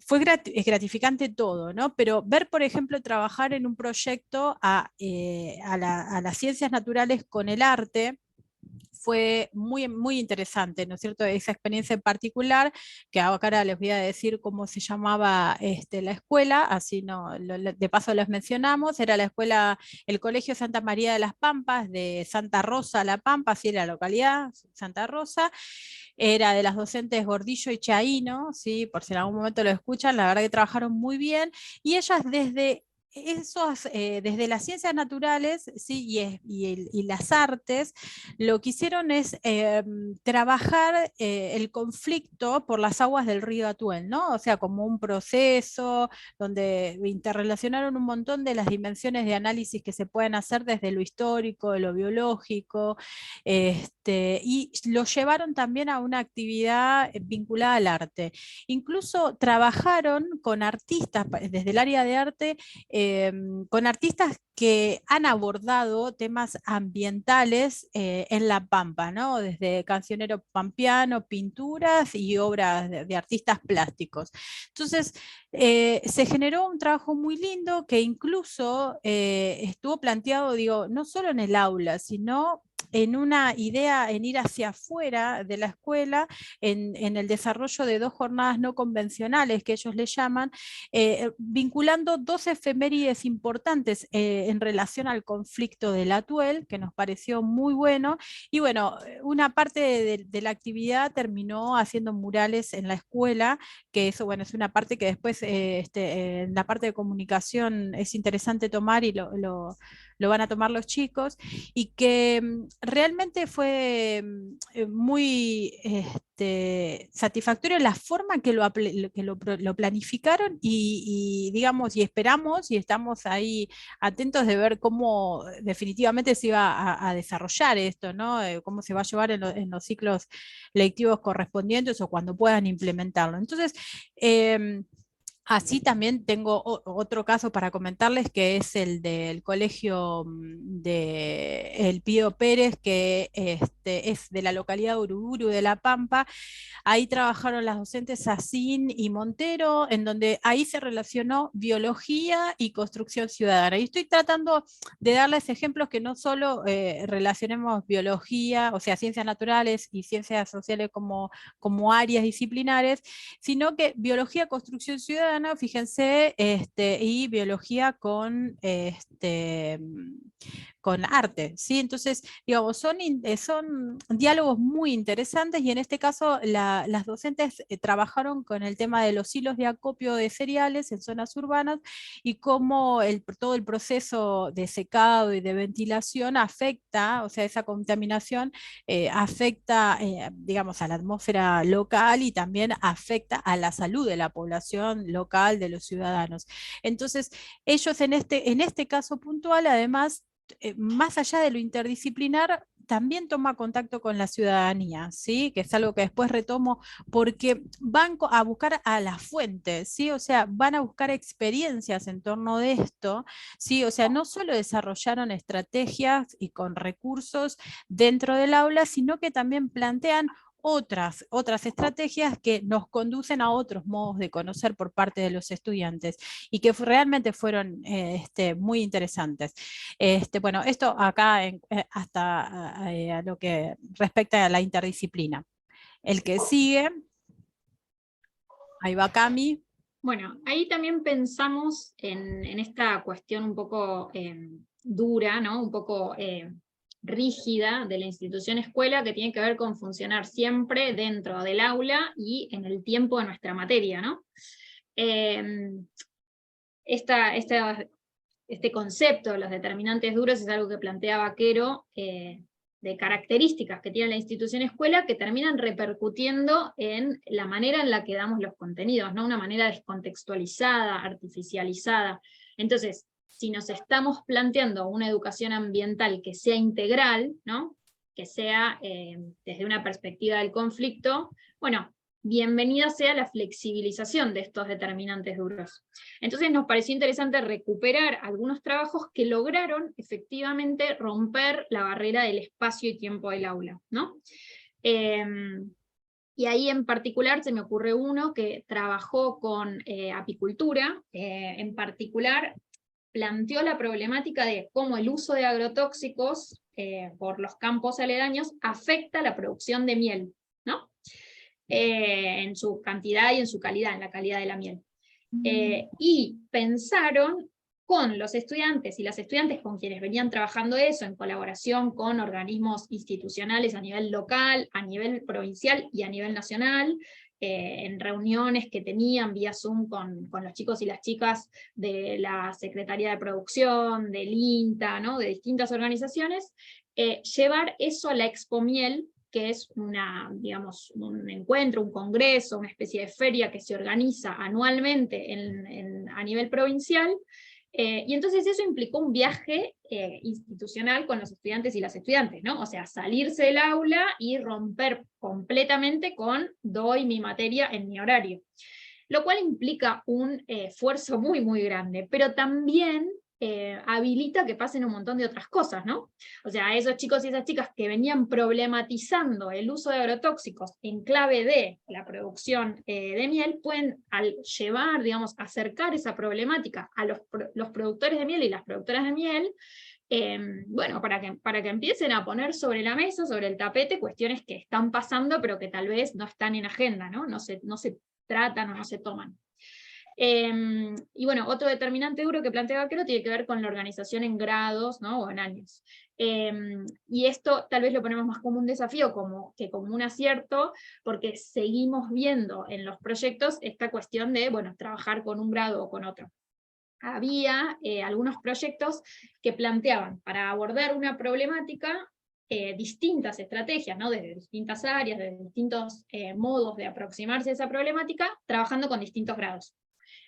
Es gratificante todo, ¿no? Pero ver, por ejemplo, trabajar en un proyecto a las ciencias naturales con el arte, fue muy, muy interesante, ¿no es cierto? Esa experiencia en particular, que ahora les voy a decir cómo se llamaba la escuela, así de paso les mencionamos, era la escuela, el Colegio Santa María de las Pampas, de Santa Rosa La Pampa, así era la localidad, Santa Rosa, era de las docentes Gordillo y Chaíno, ¿sí? Por si en algún momento lo escuchan, la verdad que trabajaron muy bien, y ellas desde las ciencias naturales, ¿sí? y las artes, lo que hicieron es trabajar el conflicto por las aguas del río Atuel, ¿no? O sea, como un proceso donde interrelacionaron un montón de las dimensiones de análisis que se pueden hacer desde lo histórico, de lo biológico, y lo llevaron también a una actividad vinculada al arte. Incluso trabajaron con artistas desde el área de arte, con artistas que han abordado temas ambientales en La Pampa, ¿no? Desde cancionero pampeano, pinturas y obras de artistas plásticos. Entonces, se generó un trabajo muy lindo que incluso estuvo planteado, digo, no solo en el aula, sino en una idea en ir hacia afuera de la escuela, en el desarrollo de 2 jornadas no convencionales que ellos le llaman, vinculando 2 efemérides importantes en relación al conflicto del Atuel, que nos pareció muy bueno, y bueno, una parte de la actividad terminó haciendo murales en la escuela, que eso, bueno, es una parte que después en la parte de comunicación es interesante tomar y lo van a tomar los chicos, y que realmente fue muy satisfactorio la forma que lo planificaron digamos, y esperamos y estamos ahí atentos de ver cómo definitivamente se iba a desarrollar esto, ¿no? Cómo se va a llevar en los ciclos lectivos correspondientes o cuando puedan implementarlo. Entonces, así también tengo otro caso para comentarles, que es el del colegio de El Pío Pérez, que es de la localidad de Uruburu de La Pampa. Ahí trabajaron las docentes Sacín y Montero, en donde ahí se relacionó biología y construcción ciudadana. Y estoy tratando de darles ejemplos que no solo relacionemos biología, o sea, ciencias naturales y ciencias sociales como áreas disciplinares, sino que biología, construcción ciudadana, fíjense, y biología con arte, ¿sí? Entonces, digamos, son diálogos muy interesantes, y en este caso las docentes trabajaron con el tema de los hilos de acopio de cereales en zonas urbanas, y cómo todo el proceso de secado y de ventilación afecta, o sea, esa contaminación afecta, digamos, a la atmósfera local, y también afecta a la salud de la población local, de los ciudadanos. Entonces, ellos en este caso puntual, además, más allá de lo interdisciplinar, también toma contacto con la ciudadanía, ¿sí? Que es algo que después retomo, porque van a buscar a la fuente, ¿sí? O sea, van a buscar experiencias en torno de esto, ¿sí? O sea, no solo desarrollaron estrategias y con recursos dentro del aula, sino que también plantean otras estrategias que nos conducen a otros modos de conocer por parte de los estudiantes, y que realmente fueron muy interesantes. Bueno, esto acá hasta a lo que respecta a la interdisciplina. El que sigue, ahí va Cami. Bueno, ahí también pensamos en esta cuestión un poco dura, ¿no? Un poco rígida de la institución escuela, que tiene que ver con funcionar siempre dentro del aula y en el tiempo de nuestra materia, ¿no? Este concepto de los determinantes duros es algo que plantea Vaquero, de características que tiene la institución escuela que terminan repercutiendo en la manera en la que damos los contenidos, ¿no? Una manera descontextualizada, artificializada. Entonces, si nos estamos planteando una educación ambiental que sea integral, ¿no? Que sea desde una perspectiva del conflicto, bueno, bienvenida sea la flexibilización de estos determinantes duros. Entonces nos pareció interesante recuperar algunos trabajos que lograron efectivamente romper la barrera del espacio y tiempo del aula, ¿no? Y ahí en particular se me ocurre uno que trabajó con apicultura, en particular planteó la problemática de cómo el uso de agrotóxicos por los campos aledaños afecta la producción de miel, ¿no? En su cantidad y en su calidad, en la calidad de la miel. Y pensaron con los estudiantes y las estudiantes con quienes venían trabajando eso, en colaboración con organismos institucionales a nivel local, a nivel provincial y a nivel nacional, en reuniones que tenían vía Zoom con los chicos y las chicas de la Secretaría de Producción, del INTA, ¿no? De distintas organizaciones, llevar eso a la Expo Miel, que es digamos, un encuentro, un congreso, una especie de feria que se organiza anualmente a nivel provincial, y entonces eso implicó un viaje institucional con los estudiantes y las estudiantes, ¿no? O sea, salirse del aula y romper completamente con doy mi materia en mi horario. Lo cual implica un esfuerzo muy, muy grande, pero también habilita que pasen un montón de otras cosas, ¿no? O sea, esos chicos y esas chicas que venían problematizando el uso de agrotóxicos en clave de la producción de miel, pueden, al llevar, digamos, acercar esa problemática a los productores de miel y las productoras de miel, bueno, para que empiecen a poner sobre la mesa, sobre el tapete, cuestiones que están pasando, pero que tal vez no están en agenda, ¿no? No se tratan o no se toman. Y bueno, otro determinante duro que plantea Vaquero tiene que ver con la organización en grados, ¿no? O en años. Y esto tal vez lo ponemos más como un desafío que como un acierto, porque seguimos viendo en los proyectos esta cuestión de, bueno, trabajar con un grado o con otro. había algunos proyectos que planteaban para abordar una problemática distintas estrategias, ¿no? Desde distintas áreas, desde distintos modos de aproximarse a esa problemática, trabajando con distintos grados.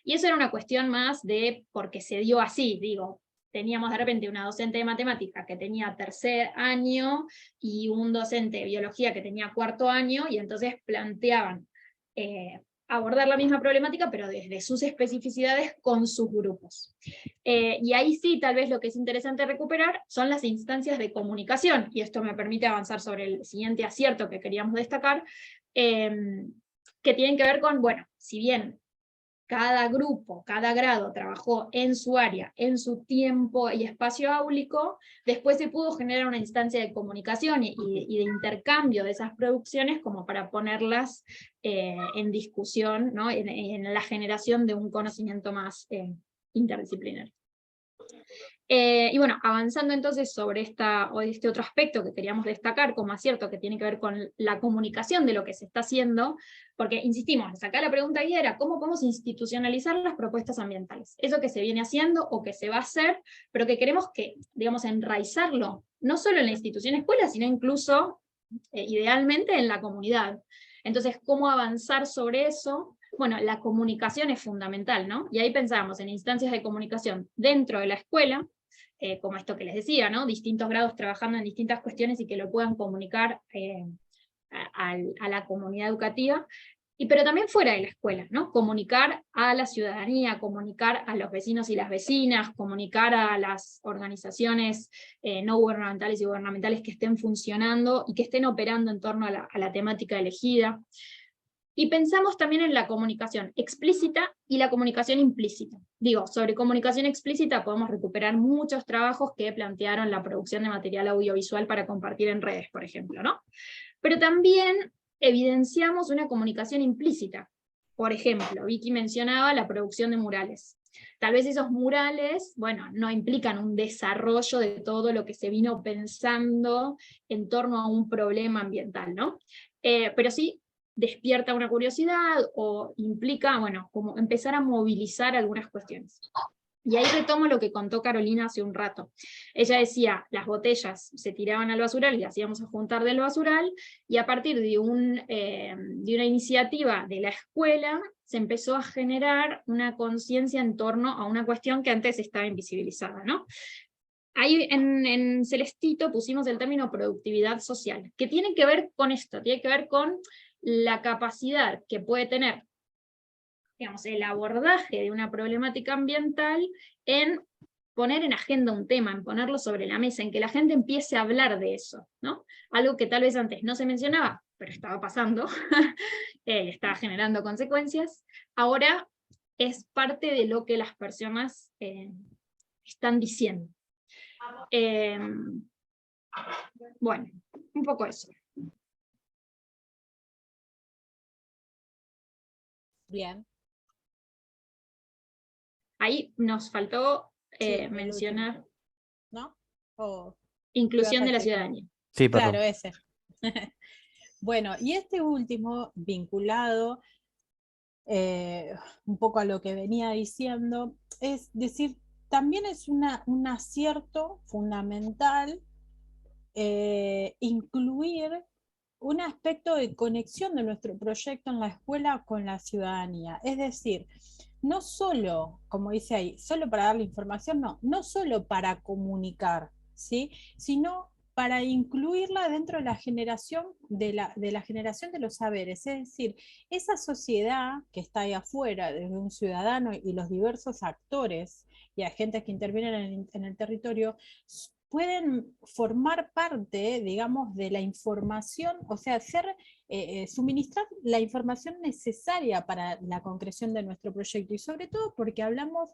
Y eso era una cuestión más de porque se dio así, digo, teníamos de repente una docente de matemáticas que tenía 3er año y un docente de biología que tenía 4º año, y entonces planteaban abordar la misma problemática, pero desde sus especificidades con sus grupos. Y ahí sí, tal vez lo que es interesante recuperar son las instancias de comunicación, y esto me permite avanzar sobre el siguiente acierto que queríamos destacar, que tienen que ver con, bueno, si bien cada grupo, cada grado trabajó en su área, en su tiempo y espacio áulico, después se pudo generar una instancia de comunicación y de intercambio de esas producciones como para ponerlas en discusión, ¿no? en la generación de un conocimiento más interdisciplinario. Y bueno, avanzando entonces sobre este otro aspecto que queríamos destacar como acierto, que tiene que ver con la comunicación de lo que se está haciendo, porque insistimos, acá la pregunta ahí era cómo podemos institucionalizar las propuestas ambientales, eso que se viene haciendo o que se va a hacer, pero que queremos que, digamos, enraizarlo, no solo en la institución escuela, sino incluso, idealmente, en la comunidad. Entonces, ¿cómo avanzar sobre eso? Bueno, la comunicación es fundamental, ¿no? Y ahí pensamos en instancias de comunicación dentro de la escuela, como esto que les decía, ¿no? Distintos grados trabajando en distintas cuestiones y que lo puedan comunicar a la comunidad educativa, pero también fuera de la escuela, ¿no? Comunicar a la ciudadanía, comunicar a los vecinos y las vecinas, comunicar a las organizaciones no gubernamentales y gubernamentales que estén funcionando y que estén operando en torno a la temática elegida. Y pensamos también en la comunicación explícita y la comunicación implícita. Digo, sobre comunicación explícita podemos recuperar muchos trabajos que plantearon la producción de material audiovisual para compartir en redes, por ejemplo, ¿no? Pero también evidenciamos una comunicación implícita. Por ejemplo, Vicky mencionaba la producción de murales. Tal vez esos murales, bueno, no implican un desarrollo de todo lo que se vino pensando en torno a un problema ambiental, ¿no? Pero sí despierta una curiosidad o implica, bueno, como empezar a movilizar algunas cuestiones. Y ahí retomo lo que contó Carolina hace un rato. Ella decía, las botellas se tiraban al basural y las íbamos a juntar del basural, y a partir de una iniciativa de la escuela, se empezó a generar una conciencia en torno a una cuestión que antes estaba invisibilizada, ¿no? Ahí en Celestito pusimos el término productividad social, que tiene que ver con esto, tiene que ver con la capacidad que puede tener, digamos, el abordaje de una problemática ambiental en poner en agenda un tema, en ponerlo sobre la mesa, en que la gente empiece a hablar de eso, ¿no? Algo que tal vez antes no se mencionaba, pero estaba pasando, estaba generando consecuencias, ahora es parte de lo que las personas están diciendo. Bueno, un poco eso. Bien. Ahí nos faltó Sí, mencionar, ¿no? O inclusión de la ciudadanía. Sí, perdón. claro, ese. Bueno, y este último, vinculado un poco a lo que venía diciendo, es decir, también es un acierto fundamental incluir un aspecto de conexión de nuestro proyecto en la escuela con la ciudadanía. Es decir, no solo, como dice ahí, solo para darle información, no solo para comunicar, ¿sí? Sino para incluirla dentro de la generación de la generación de los saberes. Es decir, esa sociedad que está ahí afuera, desde un ciudadano y los diversos actores y agentes que intervienen en el territorio, pueden formar parte, digamos, de la información, o sea, suministrar la información necesaria para la concreción de nuestro proyecto, y sobre todo porque hablamos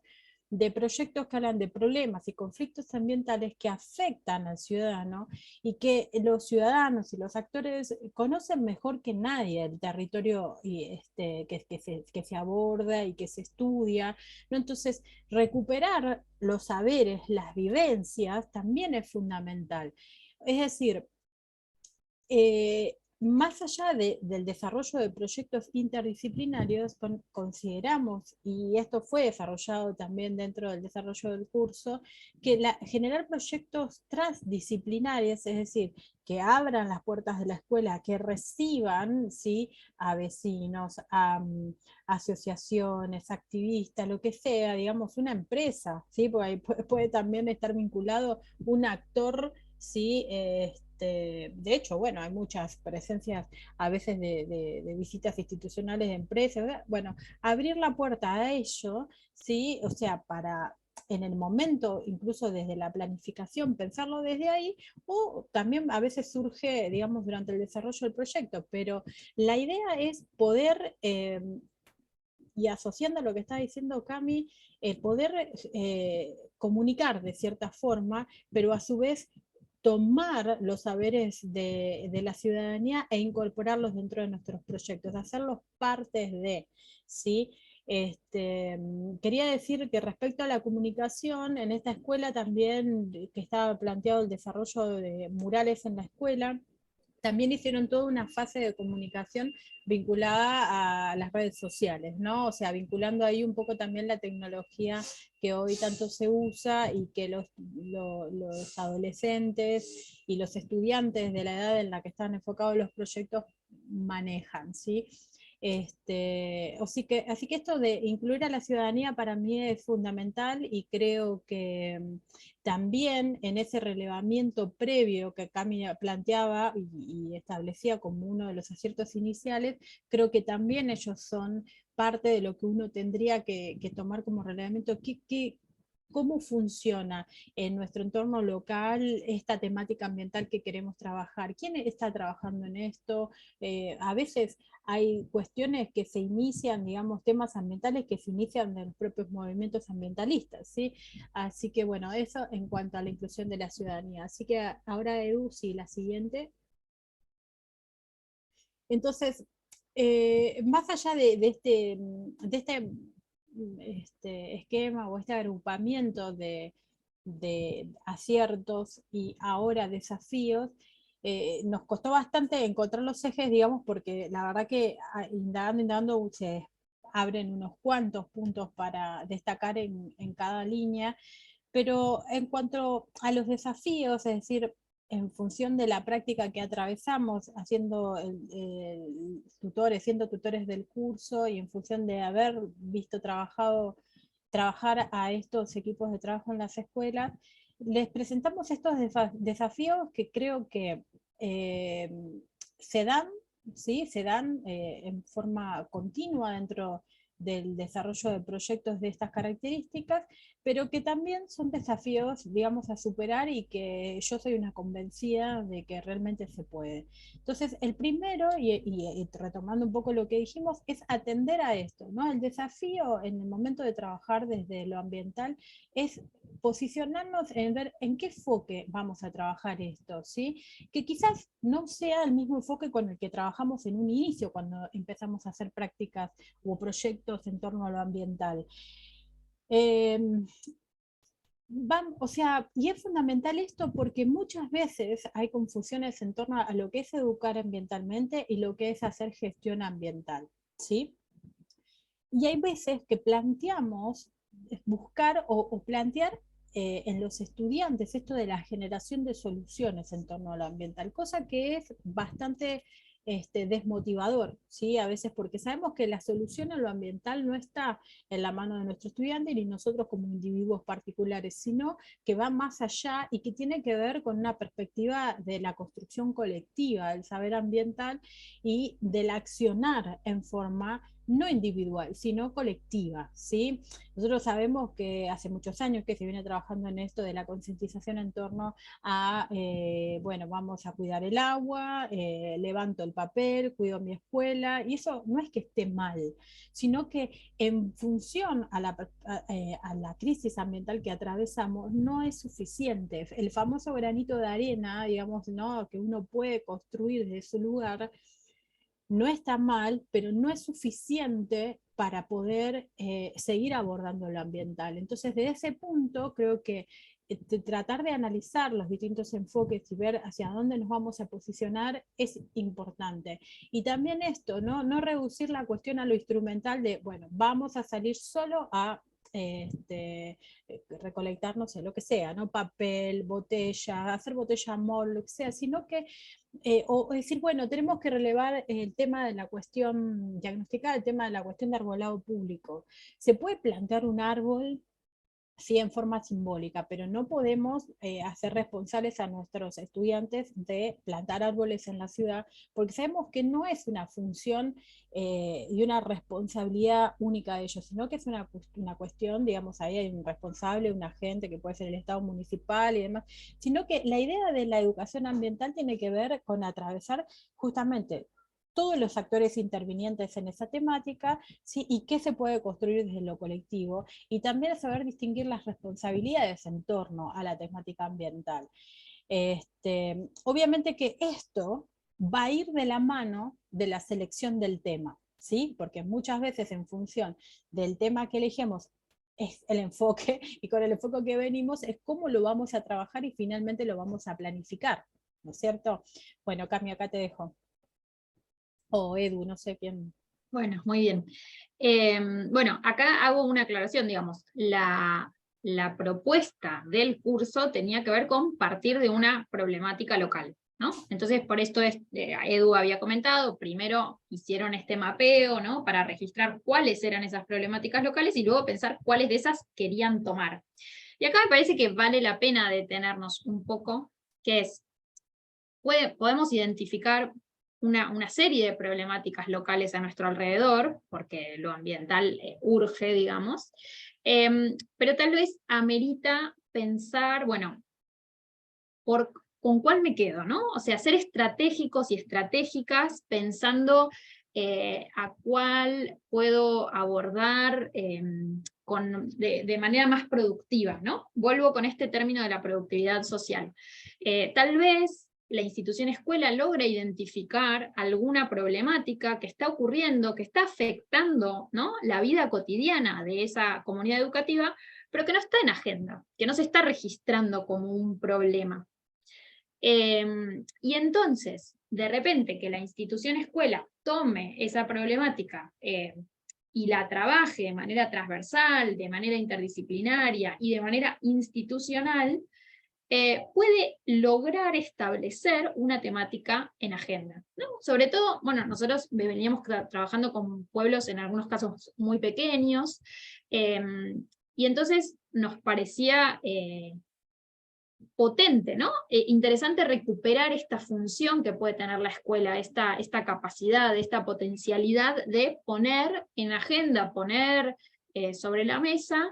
de proyectos que hablan de problemas y conflictos ambientales que afectan al ciudadano, y que los ciudadanos y los actores conocen mejor que nadie el territorio que se aborda y que se estudia, ¿no? Entonces, recuperar los saberes, las vivencias, también es fundamental. Es decir, más allá del desarrollo de proyectos interdisciplinarios, consideramos, y esto fue desarrollado también dentro del desarrollo del curso, que generar proyectos transdisciplinarios, es decir, que abran las puertas de la escuela, que reciban, ¿sí?, a vecinos, a asociaciones, activistas, lo que sea, digamos, una empresa, ¿sí?, porque ahí puede también estar vinculado un actor, ¿sí? De hecho, bueno, hay muchas presencias a veces de visitas institucionales de empresas, ¿verdad? Bueno, abrir la puerta a ello, ¿sí? O sea, para en el momento, incluso desde la planificación, pensarlo desde ahí, o también a veces surge, digamos, durante el desarrollo del proyecto, pero la idea es poder, y asociando lo que está diciendo Cami, poder comunicar de cierta forma, pero a su vez tomar los saberes de la ciudadanía e incorporarlos dentro de nuestros proyectos, hacerlos partes de, ¿sí? Quería decir que respecto a la comunicación, en esta escuela también, que estaba planteado el desarrollo de murales en la escuela, también hicieron toda una fase de comunicación vinculada a las redes sociales, ¿no? O sea, vinculando ahí un poco también la tecnología que hoy tanto se usa y que los adolescentes y los estudiantes de la edad en la que están enfocados los proyectos manejan, ¿sí? Así que esto de incluir a la ciudadanía para mí es fundamental, y creo que también en ese relevamiento previo que Cami planteaba y establecía como uno de los aciertos iniciales, creo que también ellos son parte de lo que uno tendría que tomar como relevamiento. ¿Cómo funciona en nuestro entorno local esta temática ambiental que queremos trabajar? ¿Quién está trabajando en esto? A veces hay cuestiones que se inician, digamos, temas ambientales que se inician de los propios movimientos ambientalistas, ¿sí? Así que bueno, eso en cuanto a la inclusión de la ciudadanía. Así que ahora, Edu, sí, la siguiente. Entonces, más allá este esquema o este agrupamiento de aciertos y ahora desafíos, nos costó bastante encontrar los ejes, digamos, porque la verdad que indagando se abren unos cuantos puntos para destacar en cada línea, pero en cuanto a los desafíos, es decir, en función de la práctica que atravesamos, siendo tutores del curso, y en función de haber visto trabajar a estos equipos de trabajo en las escuelas, les presentamos estos desafíos que creo que eh, se dan, ¿sí? Se dan en forma continua dentro del desarrollo de proyectos de estas características, pero que también son desafíos, digamos, a superar, y que yo soy una convencida de que realmente se puede. Entonces, el primero, y retomando un poco lo que dijimos, es atender a esto, ¿no? El desafío en el momento de trabajar desde lo ambiental es posicionarnos en ver en qué enfoque vamos a trabajar esto, ¿sí? Que quizás no sea el mismo enfoque con el que trabajamos en un inicio, cuando empezamos a hacer prácticas o proyectos en torno a lo ambiental. O sea, y es fundamental esto porque muchas veces hay confusiones en torno a lo que es educar ambientalmente y lo que es hacer gestión ambiental, ¿sí? Y hay veces que planteamos buscar o plantear en los estudiantes esto de la generación de soluciones en torno a lo ambiental, cosa que es bastante desmotivador, ¿sí? A veces, porque sabemos que la solución a lo ambiental no está en la mano de nuestro estudiante ni nosotros como individuos particulares, sino que va más allá y que tiene que ver con una perspectiva de la construcción colectiva del saber ambiental y del accionar en forma no individual, sino colectiva, ¿sí? Nosotros sabemos que hace muchos años que se viene trabajando en esto de la concientización en torno a, bueno, vamos a cuidar el agua, levanto el papel, cuido mi escuela, y eso no es que esté mal, sino que en función a la crisis ambiental que atravesamos, no es suficiente. El famoso granito de arena, digamos, ¿no?, que uno puede construir desde su lugar, no está mal, pero no es suficiente para poder seguir abordando lo ambiental. Entonces, desde ese punto, creo que tratar de analizar los distintos enfoques y ver hacia dónde nos vamos a posicionar es importante. Y también esto, no reducir la cuestión a lo instrumental de, bueno, vamos a salir solo a recolectar, no sé, lo que sea, ¿no? Papel, botella, hacer botella mol, lo que sea, sino que, o decir, bueno, tenemos que relevar el tema de la cuestión, diagnosticar el tema de la cuestión de arbolado público. ¿Se puede plantar un árbol? Sí, en forma simbólica, pero no podemos hacer responsables a nuestros estudiantes de plantar árboles en la ciudad, porque sabemos que no es una función y una responsabilidad única de ellos, sino que es una cuestión, digamos, ahí hay un responsable, un agente que puede ser el Estado municipal y demás, sino que la idea de la educación ambiental tiene que ver con atravesar justamente todos los actores intervinientes en esa temática, ¿sí? Y qué se puede construir desde lo colectivo, y también saber distinguir las responsabilidades en torno a la temática ambiental. Obviamente que esto va a ir de la mano de la selección del tema, ¿sí? Porque muchas veces en función del tema que elegimos es el enfoque, y con el enfoque que venimos es cómo lo vamos a trabajar y finalmente lo vamos a planificar, ¿no es cierto? Bueno, Cami, acá te dejo. O Edu, no sé quién. Bueno, muy bien. Bueno, acá hago una aclaración, digamos, la propuesta del curso tenía que ver con partir de una problemática local, ¿no? Entonces, por esto Edu había comentado, primero hicieron este mapeo, ¿no? Para registrar cuáles eran esas problemáticas locales y luego pensar cuáles de esas querían tomar. Y acá me parece que vale la pena detenernos un poco, que es, podemos identificar una serie de problemáticas locales a nuestro alrededor, porque lo ambiental urge, digamos, pero tal vez amerita pensar, bueno, ¿con cuál me quedo, no? O sea, ser estratégicos y estratégicas pensando a cuál puedo abordar de manera más productiva, ¿no? Vuelvo con este término de la productividad social. Tal vez la institución escuela logra identificar alguna problemática que está ocurriendo, que está afectando, ¿no? La vida cotidiana de esa comunidad educativa, pero que no está en agenda, que no se está registrando como un problema. Y entonces, de repente, que la institución escuela tome esa problemática y la trabaje de manera transversal, de manera interdisciplinaria y de manera institucional, puede lograr establecer una temática en agenda, ¿no? Sobre todo, bueno, nosotros veníamos trabajando con pueblos en algunos casos muy pequeños, y entonces nos parecía potente, ¿no? Interesante recuperar esta función que puede tener la escuela, esta capacidad, esta potencialidad de poner en agenda, poner sobre la mesa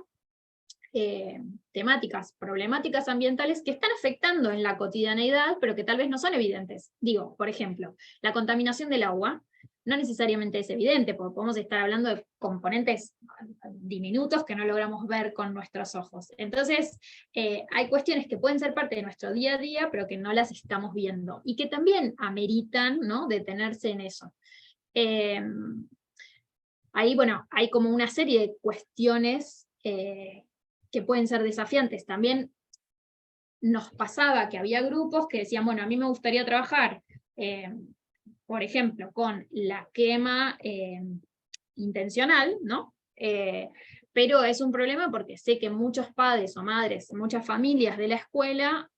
temáticas, problemáticas ambientales que están afectando en la cotidianeidad, pero que tal vez no son evidentes. Digo, por ejemplo, la contaminación del agua no necesariamente es evidente, porque podemos estar hablando de componentes diminutos que no logramos ver con nuestros ojos. Entonces, hay cuestiones que pueden ser parte de nuestro día a día, pero que no las estamos viendo, y que también ameritan, ¿no?, detenerse en eso. Ahí, bueno, hay como una serie de cuestiones que pueden ser desafiantes. También nos pasaba que había grupos que decían, bueno, a mí me gustaría trabajar, por ejemplo, con la quema intencional, ¿no? Pero es un problema porque sé que muchos padres o madres, muchas familias de la escuela,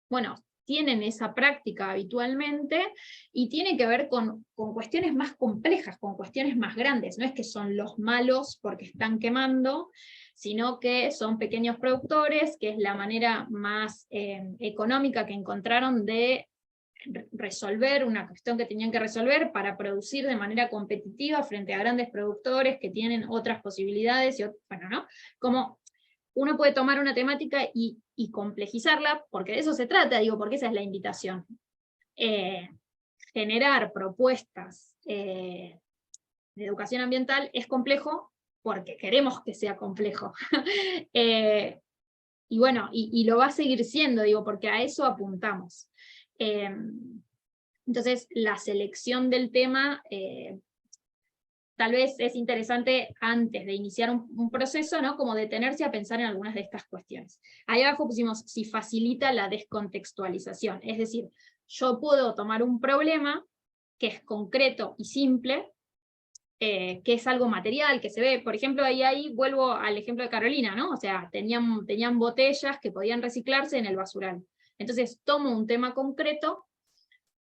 bueno, tienen esa práctica habitualmente, y tiene que ver con cuestiones más complejas, con cuestiones más grandes. No es que son los malos porque están quemando, sino que son pequeños productores, que es la manera más económica que encontraron de resolver una cuestión que tenían que resolver para producir de manera competitiva frente a grandes productores que tienen otras posibilidades, y bueno, ¿no? Como uno puede tomar una temática y complejizarla, porque de eso se trata, digo, porque esa es la invitación. Generar propuestas de educación ambiental es complejo porque queremos que sea complejo. Y bueno, y lo va a seguir siendo, digo, porque a eso apuntamos. Entonces, la selección del tema tal vez es interesante antes de iniciar un proceso, ¿no? Como detenerse a pensar en algunas de estas cuestiones. Ahí abajo pusimos si facilita la descontextualización, es decir, yo puedo tomar un problema que es concreto y simple, que es algo material, que se ve, por ejemplo, ahí vuelvo al ejemplo de Carolina, ¿no? O sea, tenían botellas que podían reciclarse en el basural. Entonces tomo un tema concreto,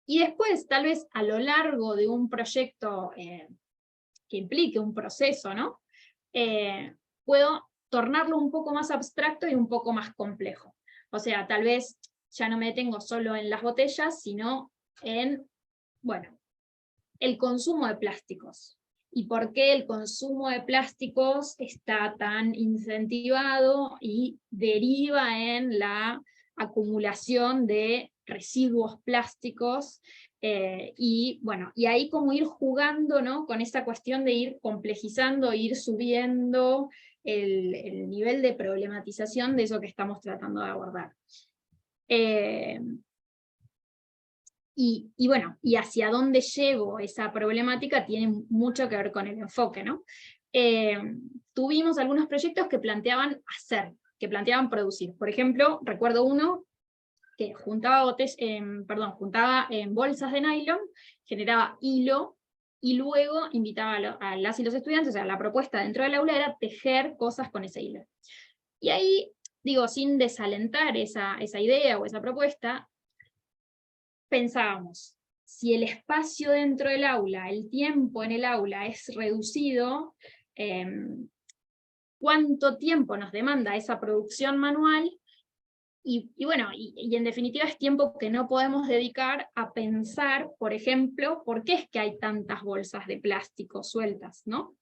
y después, tal vez a lo largo de un proyecto que implique un proceso, ¿no? Puedo tornarlo un poco más abstracto y un poco más complejo. O sea, tal vez ya no me detengo solo en las botellas, sino en, bueno, el consumo de plásticos. ¿Y por qué el consumo de plásticos está tan incentivado y deriva en la acumulación de residuos plásticos? Y bueno, y ahí como ir jugando, ¿no? Con esta cuestión de ir complejizando, ir subiendo el nivel de problematización de eso que estamos tratando de abordar. Y bueno, y hacia dónde llevo esa problemática tiene mucho que ver con el enfoque, ¿no? Tuvimos algunos proyectos que planteaban hacer, que planteaban producir. Por ejemplo, recuerdo uno que juntaba en bolsas de nylon, generaba hilo, y luego invitaba a las y los estudiantes, o sea, la propuesta dentro del aula era tejer cosas con ese hilo. Y ahí, digo, sin desalentar esa idea o esa propuesta, pensábamos, si el espacio dentro del aula, el tiempo en el aula es reducido, ¿cuánto tiempo nos demanda esa producción manual? Y bueno, y en definitiva es tiempo que no podemos dedicar a pensar, por ejemplo, por qué es que hay tantas bolsas de plástico sueltas, ¿no?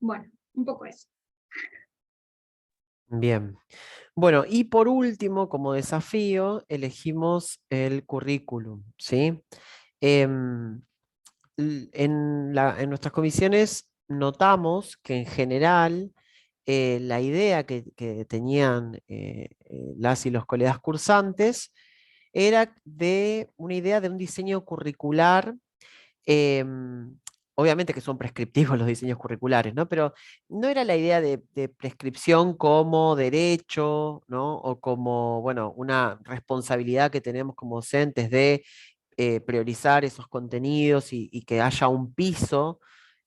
Bueno, un poco eso. Bien. Bueno, y por último, como desafío, elegimos el currículum, ¿sí? En nuestras comisiones notamos que en general la idea que tenían las y los colegas cursantes era de una idea de un diseño curricular. em, Obviamente que son prescriptivos los diseños curriculares, ¿no? Pero no era la idea de prescripción como derecho, ¿no? O como, bueno, una responsabilidad que tenemos como docentes de priorizar esos contenidos y que haya un piso,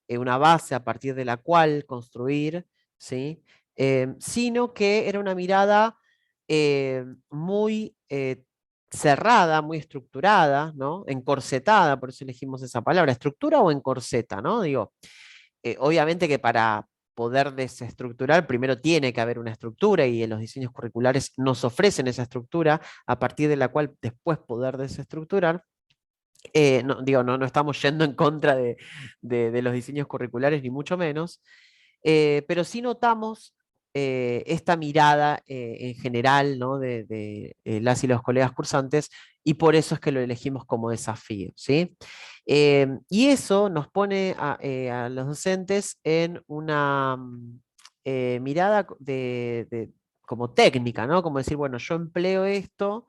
una base a partir de la cual construir, ¿sí? Sino que era una mirada muy cerrada, muy estructurada, ¿no? Encorsetada, por eso elegimos esa palabra, estructura o encorseta, ¿no? Digo, obviamente que para poder desestructurar, primero tiene que haber una estructura y en los diseños curriculares nos ofrecen esa estructura a partir de la cual después poder desestructurar. No, digo, no estamos yendo en contra de los diseños curriculares, ni mucho menos, pero sí notamos esta mirada en general, ¿no? de las y los colegas cursantes, y por eso es que lo elegimos como desafío, ¿sí? Y eso nos pone a los docentes en una mirada como técnica, ¿no? Como decir, bueno, yo empleo esto.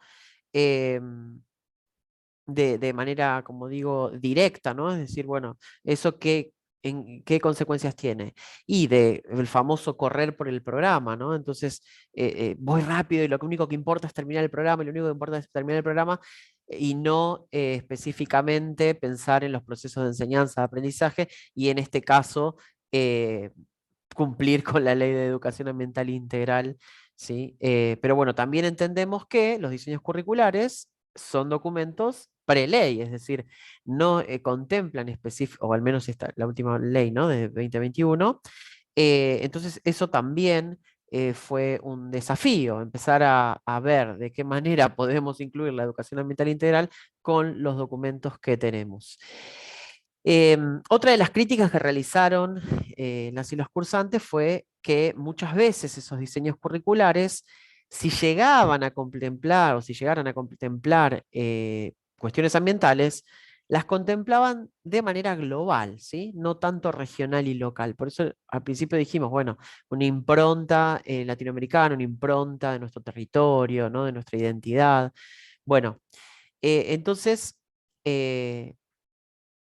De manera, como digo, directa, ¿no? Es decir, bueno, eso qué consecuencias tiene. Y el famoso correr por el programa, ¿no? Entonces, voy rápido y lo único que importa es terminar el programa, y lo único que importa es terminar el programa, y no específicamente pensar en los procesos de enseñanza, de aprendizaje, y en este caso, cumplir con la ley de educación ambiental integral, ¿sí? Pero bueno, también entendemos que los diseños curriculares son documentos preley, es decir, no contemplan específico, o al menos la última ley, ¿no? De 2021. Entonces, eso también fue un desafío, empezar a ver de qué manera podemos incluir la educación ambiental integral con los documentos que tenemos. Otra de las críticas que realizaron las y los cursantes fue que muchas veces esos diseños curriculares, si llegaban a contemplar o si llegaran a contemplar cuestiones ambientales, las contemplaban de manera global, ¿sí? No tanto regional y local. Por eso al principio dijimos, bueno, una impronta latinoamericana, una impronta de nuestro territorio, ¿no? De nuestra identidad. Bueno, entonces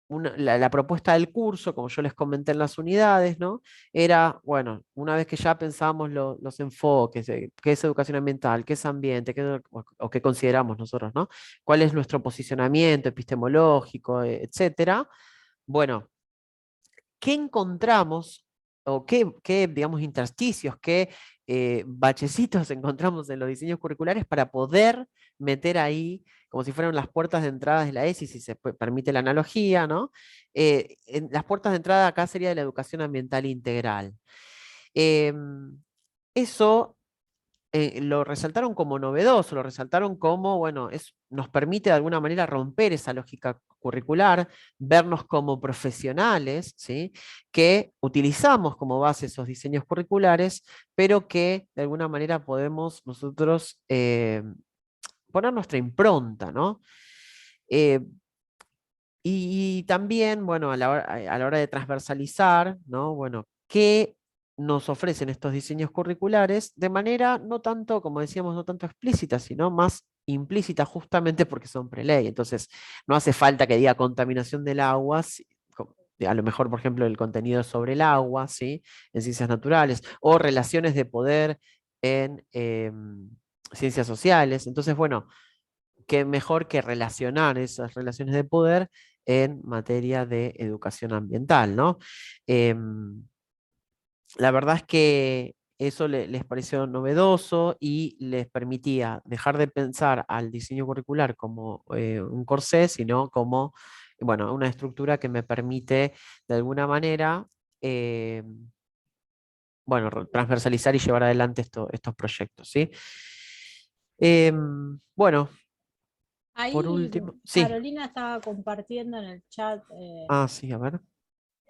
la propuesta del curso, como yo les comenté en las unidades, ¿no? Era, bueno, una vez que ya pensamos los enfoques, qué es educación ambiental, qué es ambiente, o qué consideramos nosotros, ¿no? ¿Cuál es nuestro posicionamiento epistemológico, etcétera? Bueno, ¿qué encontramos o digamos, intersticios, qué bachecitos encontramos en los diseños curriculares para poder meter ahí, como si fueran las puertas de entrada de la ESI, si se permite la analogía, ¿no? Las puertas de entrada acá sería de la educación ambiental integral. Eso lo resaltaron como novedoso, lo resaltaron como, bueno, nos permite de alguna manera romper esa lógica curricular, vernos como profesionales, ¿sí? Que utilizamos como base esos diseños curriculares, pero que de alguna manera podemos nosotros poner nuestra impronta, ¿no? Eh, y también, bueno, a la hora de transversalizar, ¿no? Bueno, ¿qué nos ofrecen estos diseños curriculares de manera no tanto, como decíamos, no tanto explícita, sino más implícita justamente porque son preley? Entonces, no hace falta que diga contaminación del agua, a lo mejor, por ejemplo, el contenido sobre el agua, ¿sí? En ciencias naturales, o relaciones de poder en ciencias sociales. Entonces, bueno, qué mejor que relacionar esas relaciones de poder en materia de educación ambiental, ¿no? Em, la verdad es que eso les pareció novedoso y les permitía dejar de pensar al diseño curricular como un corsé, sino como, bueno, una estructura que me permite de alguna manera, bueno, transversalizar y llevar adelante estos proyectos, ¿sí? Bueno, por Ahí último, sí. Carolina estaba compartiendo en el chat Ah, sí, a ver.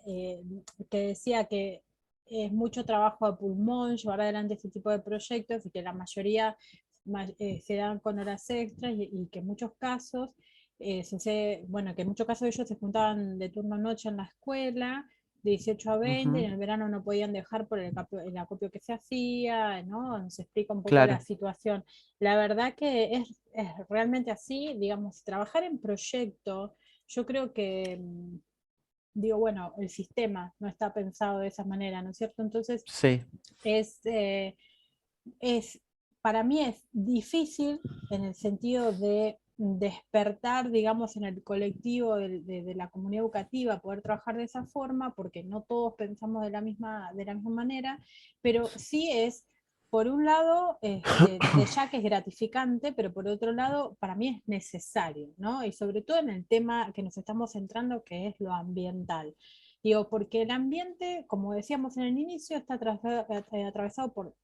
eh, que decía que es mucho trabajo de pulmón llevar adelante este tipo de proyectos y que la mayoría se dan con horas extras y que en muchos casos bueno, que en muchos casos ellos se juntaban de turno noche en la escuela, de 18 a 20, y Ujú, en el verano no podían dejar por el acopio que se hacía, ¿no? Nos explica un poco la claro. situación. La verdad que es realmente así, digamos, trabajar en proyecto, yo creo que digo, bueno, el sistema no está pensado de esa manera, ¿no es cierto? Entonces, Sí. es, eh, es para mí es difícil en el sentido de despertar, digamos, en el colectivo de la comunidad educativa, poder trabajar de esa forma, porque no todos pensamos de la misma manera, pero sí es, por un lado, de ya que es gratificante, pero por otro lado, para mí es necesario, ¿no? Y sobre todo en el tema que nos estamos centrando, que es lo ambiental. Digo, porque el ambiente, como decíamos en el inicio, está atravesado por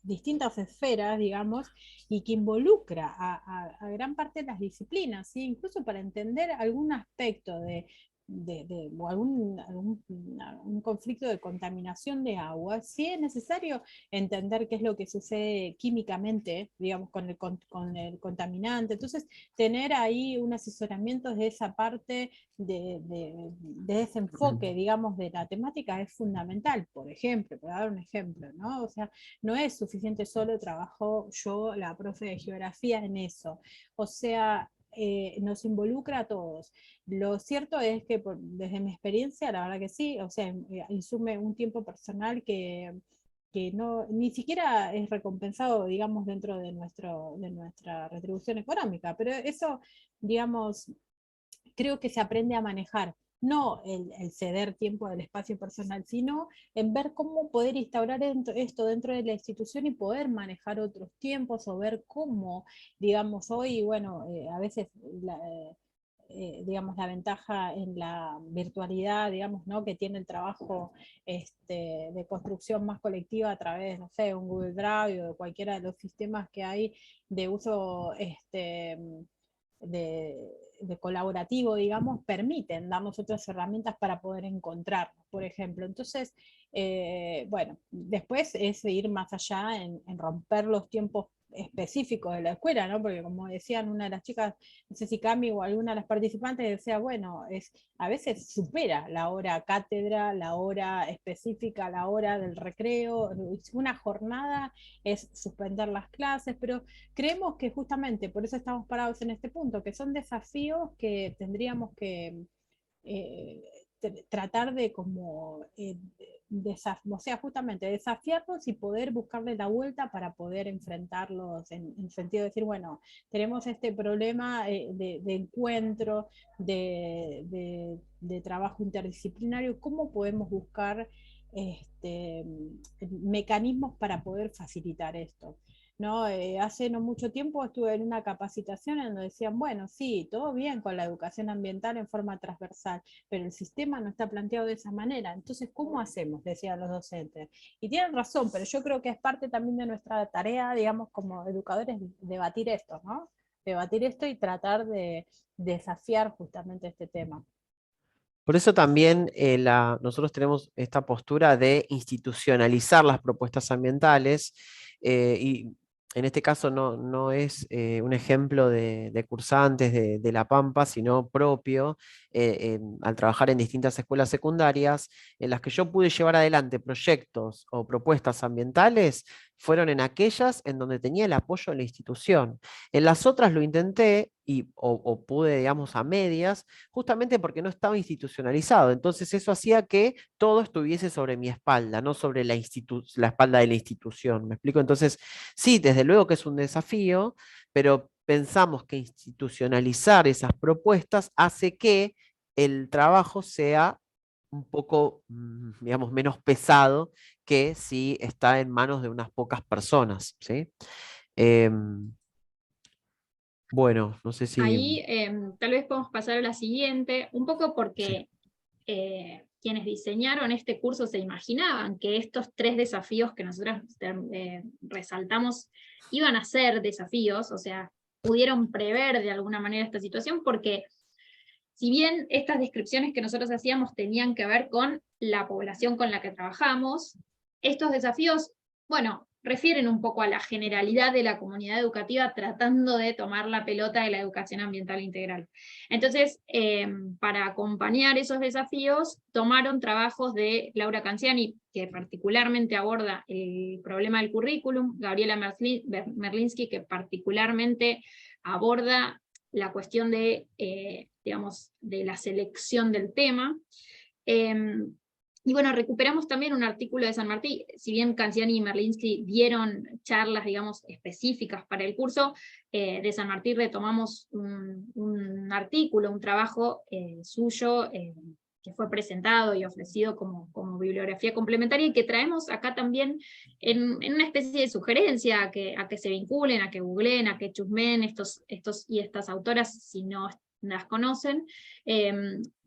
distintas esferas, digamos, y que involucra a gran parte de las disciplinas, ¿sí? Incluso para entender algún aspecto o algún conflicto de contaminación de agua, sí es necesario entender qué es lo que sucede químicamente, digamos, con el contaminante. Entonces, tener ahí un asesoramiento de esa parte, de ese enfoque, digamos, de la temática es fundamental. Por ejemplo, para dar un ejemplo, ¿no? O sea, no es suficiente solo trabajo yo, la profe de geografía, en eso. O sea, nos involucra a todos. Lo cierto es que desde mi experiencia, la verdad que sí, o sea, insume un tiempo personal que no, ni siquiera es recompensado, digamos, dentro de nuestra retribución económica, pero eso, digamos, creo que se aprende a manejar, no el ceder tiempo del espacio personal, sino en ver cómo poder instaurar esto dentro de la institución y poder manejar otros tiempos o ver cómo, digamos, hoy, bueno, a veces digamos, la ventaja en la virtualidad, digamos, ¿no? Que tiene el trabajo de construcción más colectiva a través, no sé, un Google Drive o de cualquiera de los sistemas que hay de uso de colaborativo, digamos, permiten darnos otras herramientas para poder encontrarnos, por ejemplo. Entonces, bueno, después es ir más allá en romper los tiempos específicos de la escuela, ¿no? Porque como decían una de las chicas, no sé si Cami o alguna de las participantes decía, bueno, a veces supera la hora cátedra, la hora específica, la hora del recreo, una jornada es suspender las clases, pero creemos que justamente por eso estamos parados en este punto, que son desafíos que tendríamos tratar de como, o sea, justamente desafiarlos y poder buscarle la vuelta para poder enfrentarlos en el sentido de decir, bueno, tenemos este problema de encuentro, de trabajo interdisciplinario, ¿cómo podemos buscar mecanismos para poder facilitar esto? ¿No? Hace no mucho tiempo estuve en una capacitación en donde decían, bueno, sí, todo bien con la educación ambiental en forma transversal, pero el sistema no está planteado de esa manera. Entonces, ¿cómo hacemos? Decían los docentes. Y tienen razón, pero yo creo que es parte también de nuestra tarea, digamos, como educadores, debatir esto, ¿no? Debatir esto y tratar de desafiar justamente este tema. Por eso también nosotros tenemos esta postura de institucionalizar las propuestas ambientales, y en este caso no es un ejemplo de cursantes de La Pampa, sino propio, al trabajar en distintas escuelas secundarias, en las que yo pude llevar adelante proyectos o propuestas ambientales, fueron en aquellas en donde tenía el apoyo de la institución. En las otras lo intenté o pude, digamos, a medias, justamente porque no estaba institucionalizado. Entonces eso hacía que todo estuviese sobre mi espalda, no sobre la espalda de la institución. ¿Me explico? Entonces, sí, desde luego que es un desafío, pero pensamos que institucionalizar esas propuestas hace que el trabajo sea un poco, digamos, menos pesado que si está en manos de unas pocas personas, ¿sí? Em, bueno, no sé si... Ahí tal vez podemos pasar a la siguiente, un poco Sí. porque quienes diseñaron este curso se imaginaban que estos 3 desafíos que nosotros resaltamos iban a ser desafíos, o sea, pudieron prever de alguna manera esta situación, porque si bien estas descripciones que nosotros hacíamos tenían que ver con la población con la que trabajamos, estos desafíos, bueno, refieren un poco a la generalidad de la comunidad educativa tratando de tomar la pelota de la educación ambiental integral. Entonces, para acompañar esos desafíos, tomaron trabajos de Laura Canciani, que particularmente aborda el problema del currículum, Gabriela Merlinsky, que particularmente aborda la cuestión de, digamos, de la selección del tema. Y bueno, recuperamos también un artículo de San Martín, si bien Canciani y Merlinsky dieron charlas, digamos, específicas para el curso, de San Martín retomamos un artículo, un trabajo suyo, que fue presentado y ofrecido como bibliografía complementaria, y que traemos acá también en una especie de sugerencia a que se vinculen, a que googleen, a que chusmen estos y estas autoras, si no las conocen,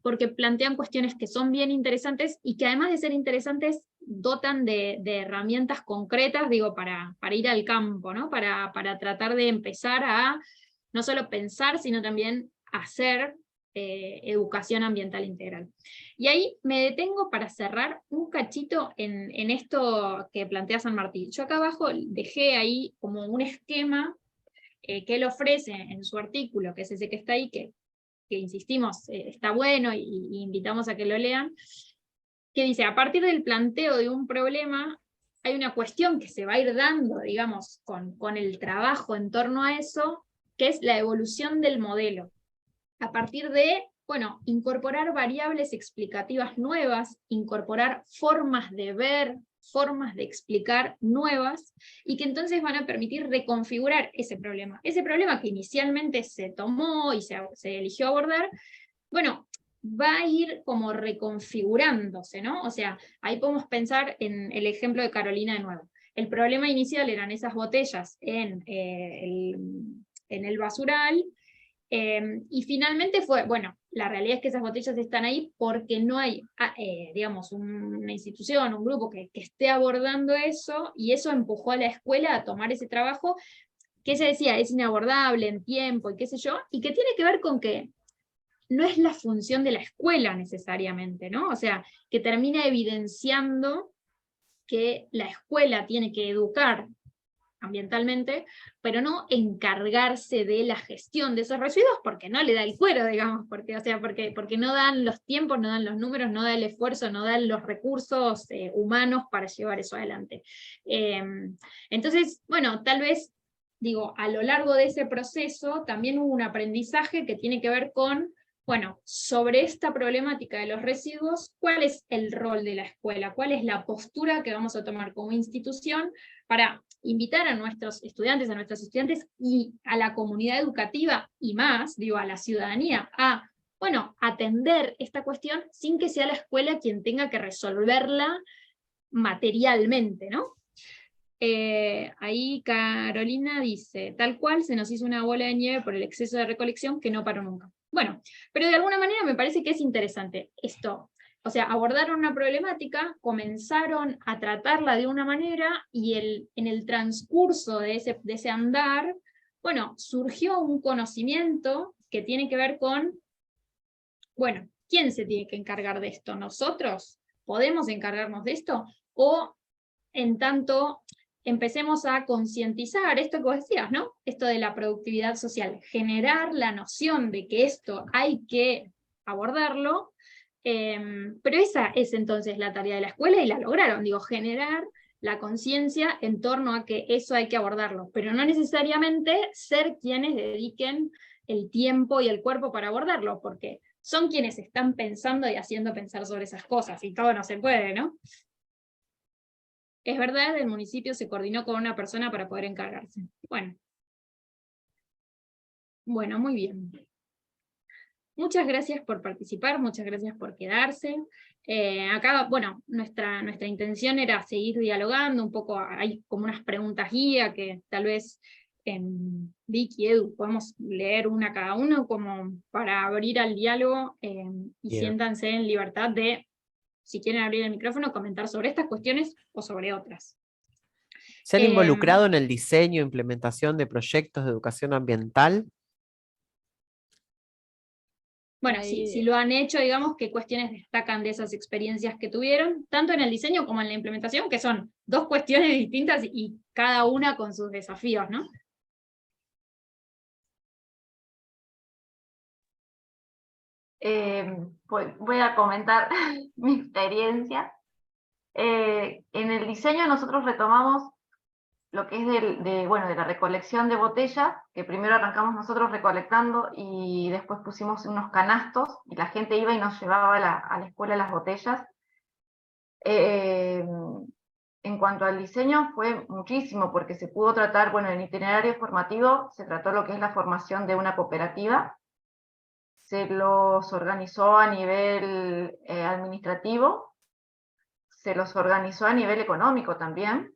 porque plantean cuestiones que son bien interesantes y que además de ser interesantes dotan de herramientas concretas, digo, para ir al campo, ¿no? Para tratar de empezar a no solo pensar, sino también hacer educación ambiental integral. Y ahí me detengo para cerrar un cachito en esto que plantea San Martín. Yo acá abajo dejé ahí como un esquema que él ofrece en su artículo, que es ese que está ahí, que insistimos, está bueno y invitamos a que lo lean, que dice, a partir del planteo de un problema, hay una cuestión que se va a ir dando, digamos, con el trabajo en torno a eso, que es la evolución del modelo. A partir de, bueno, incorporar variables explicativas nuevas, incorporar formas de ver, formas de explicar nuevas, y que entonces van a permitir reconfigurar ese problema. Ese problema que inicialmente se tomó y se eligió abordar, bueno, va a ir como reconfigurándose, ¿no? O sea, ahí podemos pensar en el ejemplo de Carolina de nuevo. El problema inicial eran esas botellas en el basural, y finalmente fue, bueno, la realidad es que esas botellas están ahí porque no hay, digamos, una institución, un grupo que esté abordando eso, y eso empujó a la escuela a tomar ese trabajo, que ella decía, es inabordable en tiempo y qué sé yo, y que tiene que ver con que no es la función de la escuela necesariamente, ¿no? O sea, que termina evidenciando que la escuela tiene que educar ambientalmente, pero no encargarse de la gestión de esos residuos porque no le da el cuero, digamos, porque, o sea, porque no dan los tiempos, no dan los números, no da el esfuerzo, no dan los recursos humanos para llevar eso adelante. Entonces, bueno, tal vez, digo, a lo largo de ese proceso también hubo un aprendizaje que tiene que ver con bueno, sobre esta problemática de los residuos, ¿cuál es el rol de la escuela? ¿Cuál es la postura que vamos a tomar como institución para invitar a nuestros estudiantes, a nuestros estudiantes y a la comunidad educativa y más, digo, a la ciudadanía, a, bueno, atender esta cuestión sin que sea la escuela quien tenga que resolverla materialmente, ¿no? Ahí Carolina dice, tal cual se nos hizo una bola de nieve por el exceso de recolección que no paró nunca. Bueno, pero de alguna manera me parece que es interesante esto. O sea, abordaron una problemática, comenzaron a tratarla de una manera y en el transcurso de ese andar, bueno, surgió un conocimiento que tiene que ver con, bueno, ¿quién se tiene que encargar de esto? ¿Nosotros? ¿Podemos encargarnos de esto? O en tanto empecemos a concientizar esto que vos decías, ¿no? Esto de la productividad social, generar la noción de que esto hay que abordarlo, pero esa es entonces la tarea de la escuela y la lograron, digo, generar la conciencia en torno a que eso hay que abordarlo, pero no necesariamente ser quienes dediquen el tiempo y el cuerpo para abordarlo, porque son quienes están pensando y haciendo pensar sobre esas cosas, y todo no se puede, ¿no? Es verdad, el municipio se coordinó con una persona para poder encargarse. Bueno, muy bien. Muchas gracias por participar, muchas gracias por quedarse. Acá, bueno, nuestra intención era seguir dialogando un poco, hay como unas preguntas guía que tal vez Vicky, Edu, podemos leer una cada uno como para abrir al diálogo y siéntanse en libertad de, si quieren abrir el micrófono, comentar sobre estas cuestiones o sobre otras. ¿Se han involucrado en el diseño e implementación de proyectos de educación ambiental? Bueno, si lo han hecho, digamos, ¿qué cuestiones destacan de esas experiencias que tuvieron, tanto en el diseño como en la implementación, que son dos cuestiones distintas y cada una con sus desafíos, ¿no? Pues voy a comentar mi experiencia. En el diseño nosotros retomamos lo que es de la recolección de botellas, que primero arrancamos nosotros recolectando y después pusimos unos canastos y la gente iba y nos llevaba a la escuela las botellas. En cuanto al diseño fue muchísimo porque se pudo tratar, bueno, en el itinerario formativo se trató lo que es la formación de una cooperativa, se los organizó a nivel administrativo, se los organizó a nivel económico también,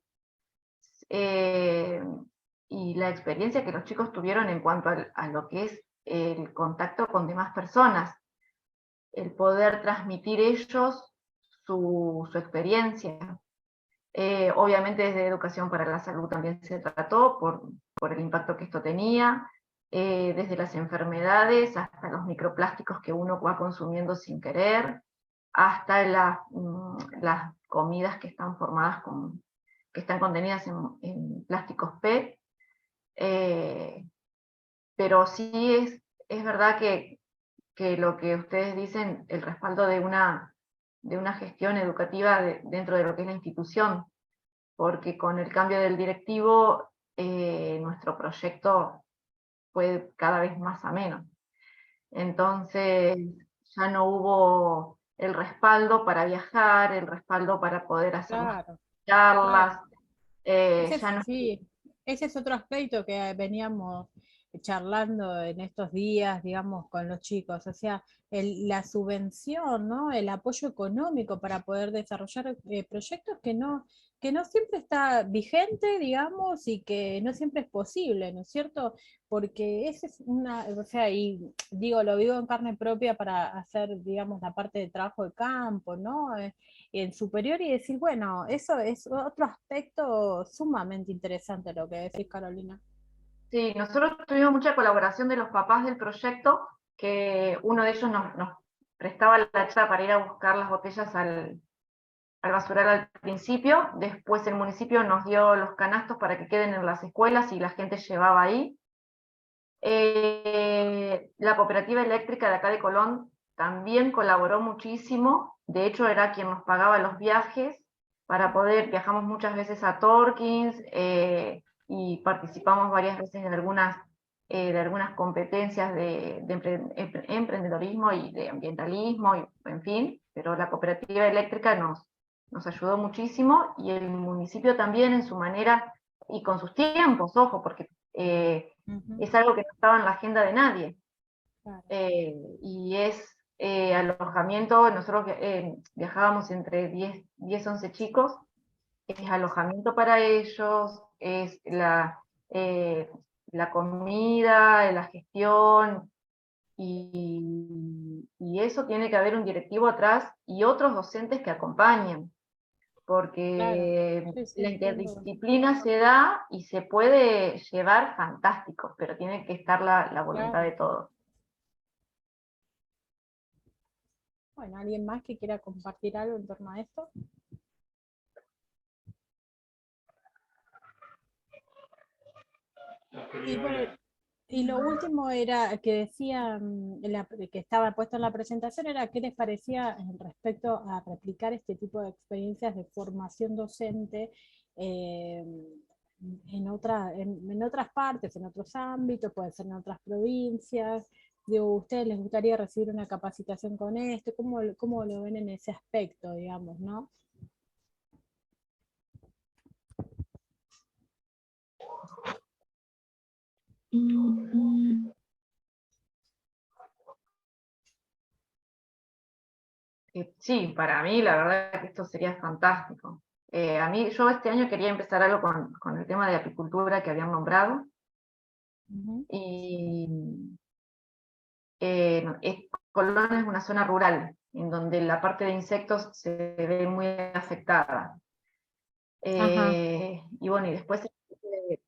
y la experiencia que los chicos tuvieron en cuanto a lo que es el contacto con demás personas, el poder transmitir ellos su experiencia. Obviamente desde Educación para la Salud también se trató por el impacto que esto tenía, desde las enfermedades hasta los microplásticos que uno va consumiendo sin querer, hasta las comidas que están formadas que están contenidas en plásticos PET. Pero sí es verdad que lo que ustedes dicen, el respaldo de una gestión educativa dentro de lo que es la institución, porque con el cambio del directivo nuestro proyecto fue cada vez más ameno. Entonces ya no hubo el respaldo para viajar, el respaldo para poder hacer charlas. Sí, ese es otro aspecto que veníamos charlando en estos días, digamos, con los chicos, o sea, la subvención, ¿no? El apoyo económico para poder desarrollar proyectos que no siempre está vigente, digamos, y que no siempre es posible, ¿no es cierto? Porque esa es o sea, y digo, lo vivo en carne propia para hacer, digamos, la parte de trabajo de campo, ¿no? En superior y decir, bueno, eso es otro aspecto sumamente interesante lo que decís, Carolina. Sí, nosotros tuvimos mucha colaboración de los papás del proyecto, que uno de ellos nos prestaba la charla para ir a buscar las botellas al basural al principio, después el municipio nos dio los canastos para que queden en las escuelas y la gente llevaba ahí. La cooperativa eléctrica de acá de Colón también colaboró muchísimo, de hecho era quien nos pagaba los viajes para poder, viajamos muchas veces a Torkins y participamos varias veces en algunas de algunas competencias de emprendedorismo y de ambientalismo, y, en fin, pero la cooperativa eléctrica nos ayudó muchísimo, y el municipio también en su manera y con sus tiempos, ojo, porque es algo que no estaba en la agenda de nadie. Claro. Y es alojamiento, nosotros viajábamos entre 10, 11 chicos, es alojamiento para ellos, es la comida, la gestión, y eso tiene que haber un directivo atrás y otros docentes que acompañen, Claro. porque Sí, sí, la sin duda. interdisciplina se da y se puede llevar fantástico, pero tiene que estar la voluntad Claro. de todos. Bueno, ¿alguien más que quiera compartir algo en torno a esto? Y bueno, y lo último era que decía, que estaba puesto en la presentación, era qué les parecía respecto a replicar este tipo de experiencias de formación docente eh, en otras partes, en otros ámbitos, puede ser en otras provincias. Digo, ¿ustedes les gustaría recibir una capacitación con esto? ¿Cómo lo ven en ese aspecto, digamos, no? Sí, para mí la verdad que esto sería fantástico. Yo este año quería empezar algo con el tema de apicultura que habían nombrado, Ujú. y Colón es una zona rural, en donde la parte de insectos se ve muy afectada. Ajá. Y bueno, y después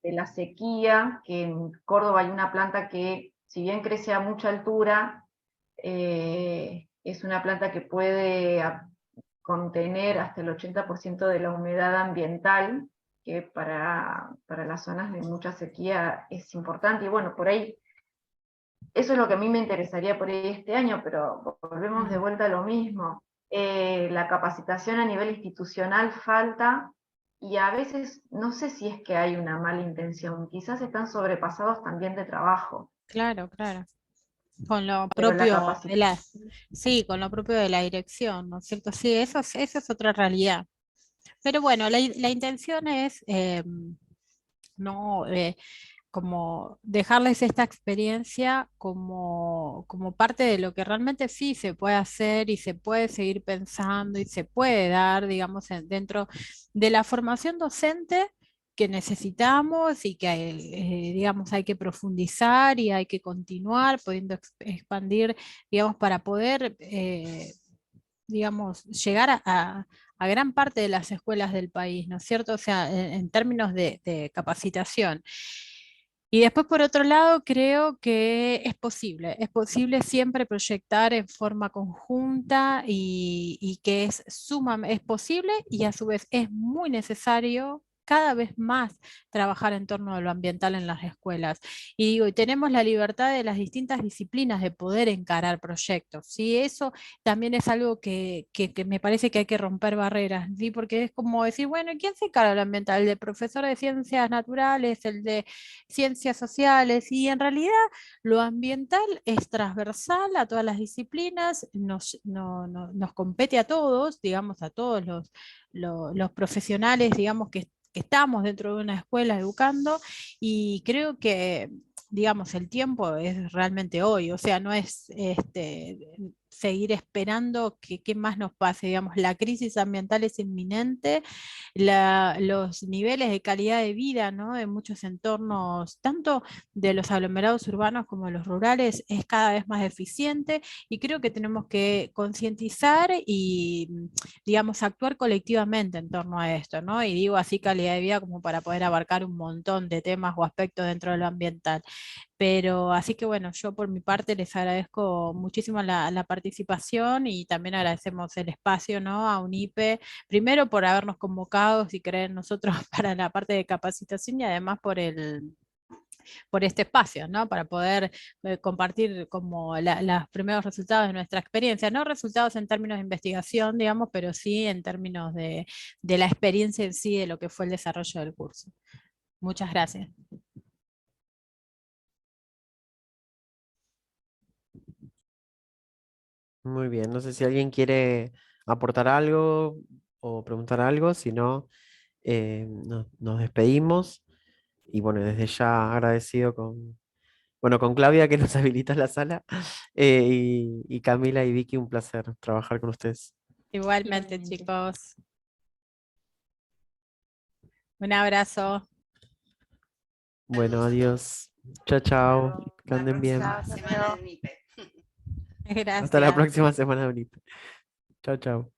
de la sequía, que en Córdoba hay una planta que, si bien crece a mucha altura, es una planta que puede contener hasta el 80% de la humedad ambiental, que para las zonas de mucha sequía es importante. Y bueno, por ahí, eso es lo que a mí me interesaría por ahí este año, pero volvemos de vuelta a lo mismo. La capacitación a nivel institucional falta, y a veces no sé si es que hay una mala intención, quizás están sobrepasados también de trabajo, Claro, claro. Con lo pero la propio de la, capacitación... sí, con lo propio de la dirección, ¿no es cierto? Sí, eso es otra realidad. Pero bueno, la intención es no como dejarles esta experiencia como parte de lo que realmente sí se puede hacer y se puede seguir pensando y se puede dar, digamos, dentro de la formación docente que necesitamos y que, digamos, hay que profundizar y hay que continuar pudiendo expandir, digamos, para poder, digamos, llegar a gran parte de las escuelas del país, ¿no es cierto? O sea, en términos de capacitación. Y después, por otro lado, creo que es posible siempre proyectar en forma conjunta y que es posible y a su vez es muy necesario cada vez más trabajar en torno a lo ambiental en las escuelas. Y digo, y tenemos la libertad de las distintas disciplinas de poder encarar proyectos, ¿sí? Eso también es algo que me parece que hay que romper barreras, ¿sí? Porque es como decir, bueno, ¿quién se encarga de lo ambiental? El de profesor de ciencias naturales, el de ciencias sociales, y en realidad lo ambiental es transversal a todas las disciplinas, nos compete a todos, digamos, a todos los profesionales, digamos, que estamos dentro de una escuela educando, y creo que, digamos, el tiempo es realmente hoy, o sea, no es seguir esperando que qué más nos pase, digamos, la crisis ambiental es inminente, los niveles de calidad de vida, ¿no? De muchos entornos, tanto de los aglomerados urbanos como de los rurales, es cada vez más eficiente, y creo que tenemos que concientizar y, digamos, actuar colectivamente en torno a esto, ¿no? Y digo así calidad de vida como para poder abarcar un montón de temas o aspectos dentro de lo ambiental. Pero así que bueno, yo por mi parte les agradezco muchísimo la participación, y también agradecemos el espacio, ¿no? A UNIPE, primero por habernos convocado y creer en nosotros para la parte de capacitación, y además por este espacio, ¿no? Para poder compartir como los primeros resultados de nuestra experiencia, no resultados en términos de investigación, digamos, pero sí en términos de la experiencia en sí de lo que fue el desarrollo del curso. Muchas gracias. Muy bien, no sé si alguien quiere aportar algo o preguntar algo, si no, nos despedimos. Y bueno, desde ya agradecido con Claudia que nos habilita la sala, y Camila y Vicky, un placer trabajar con ustedes. Igualmente, Igualmente. chicos. Un abrazo. Bueno, adiós. Chao, chao. Que La anden bien. próxima semana de MIPE. Hasta la Gracias. próxima semana, Benito. Chao, chao.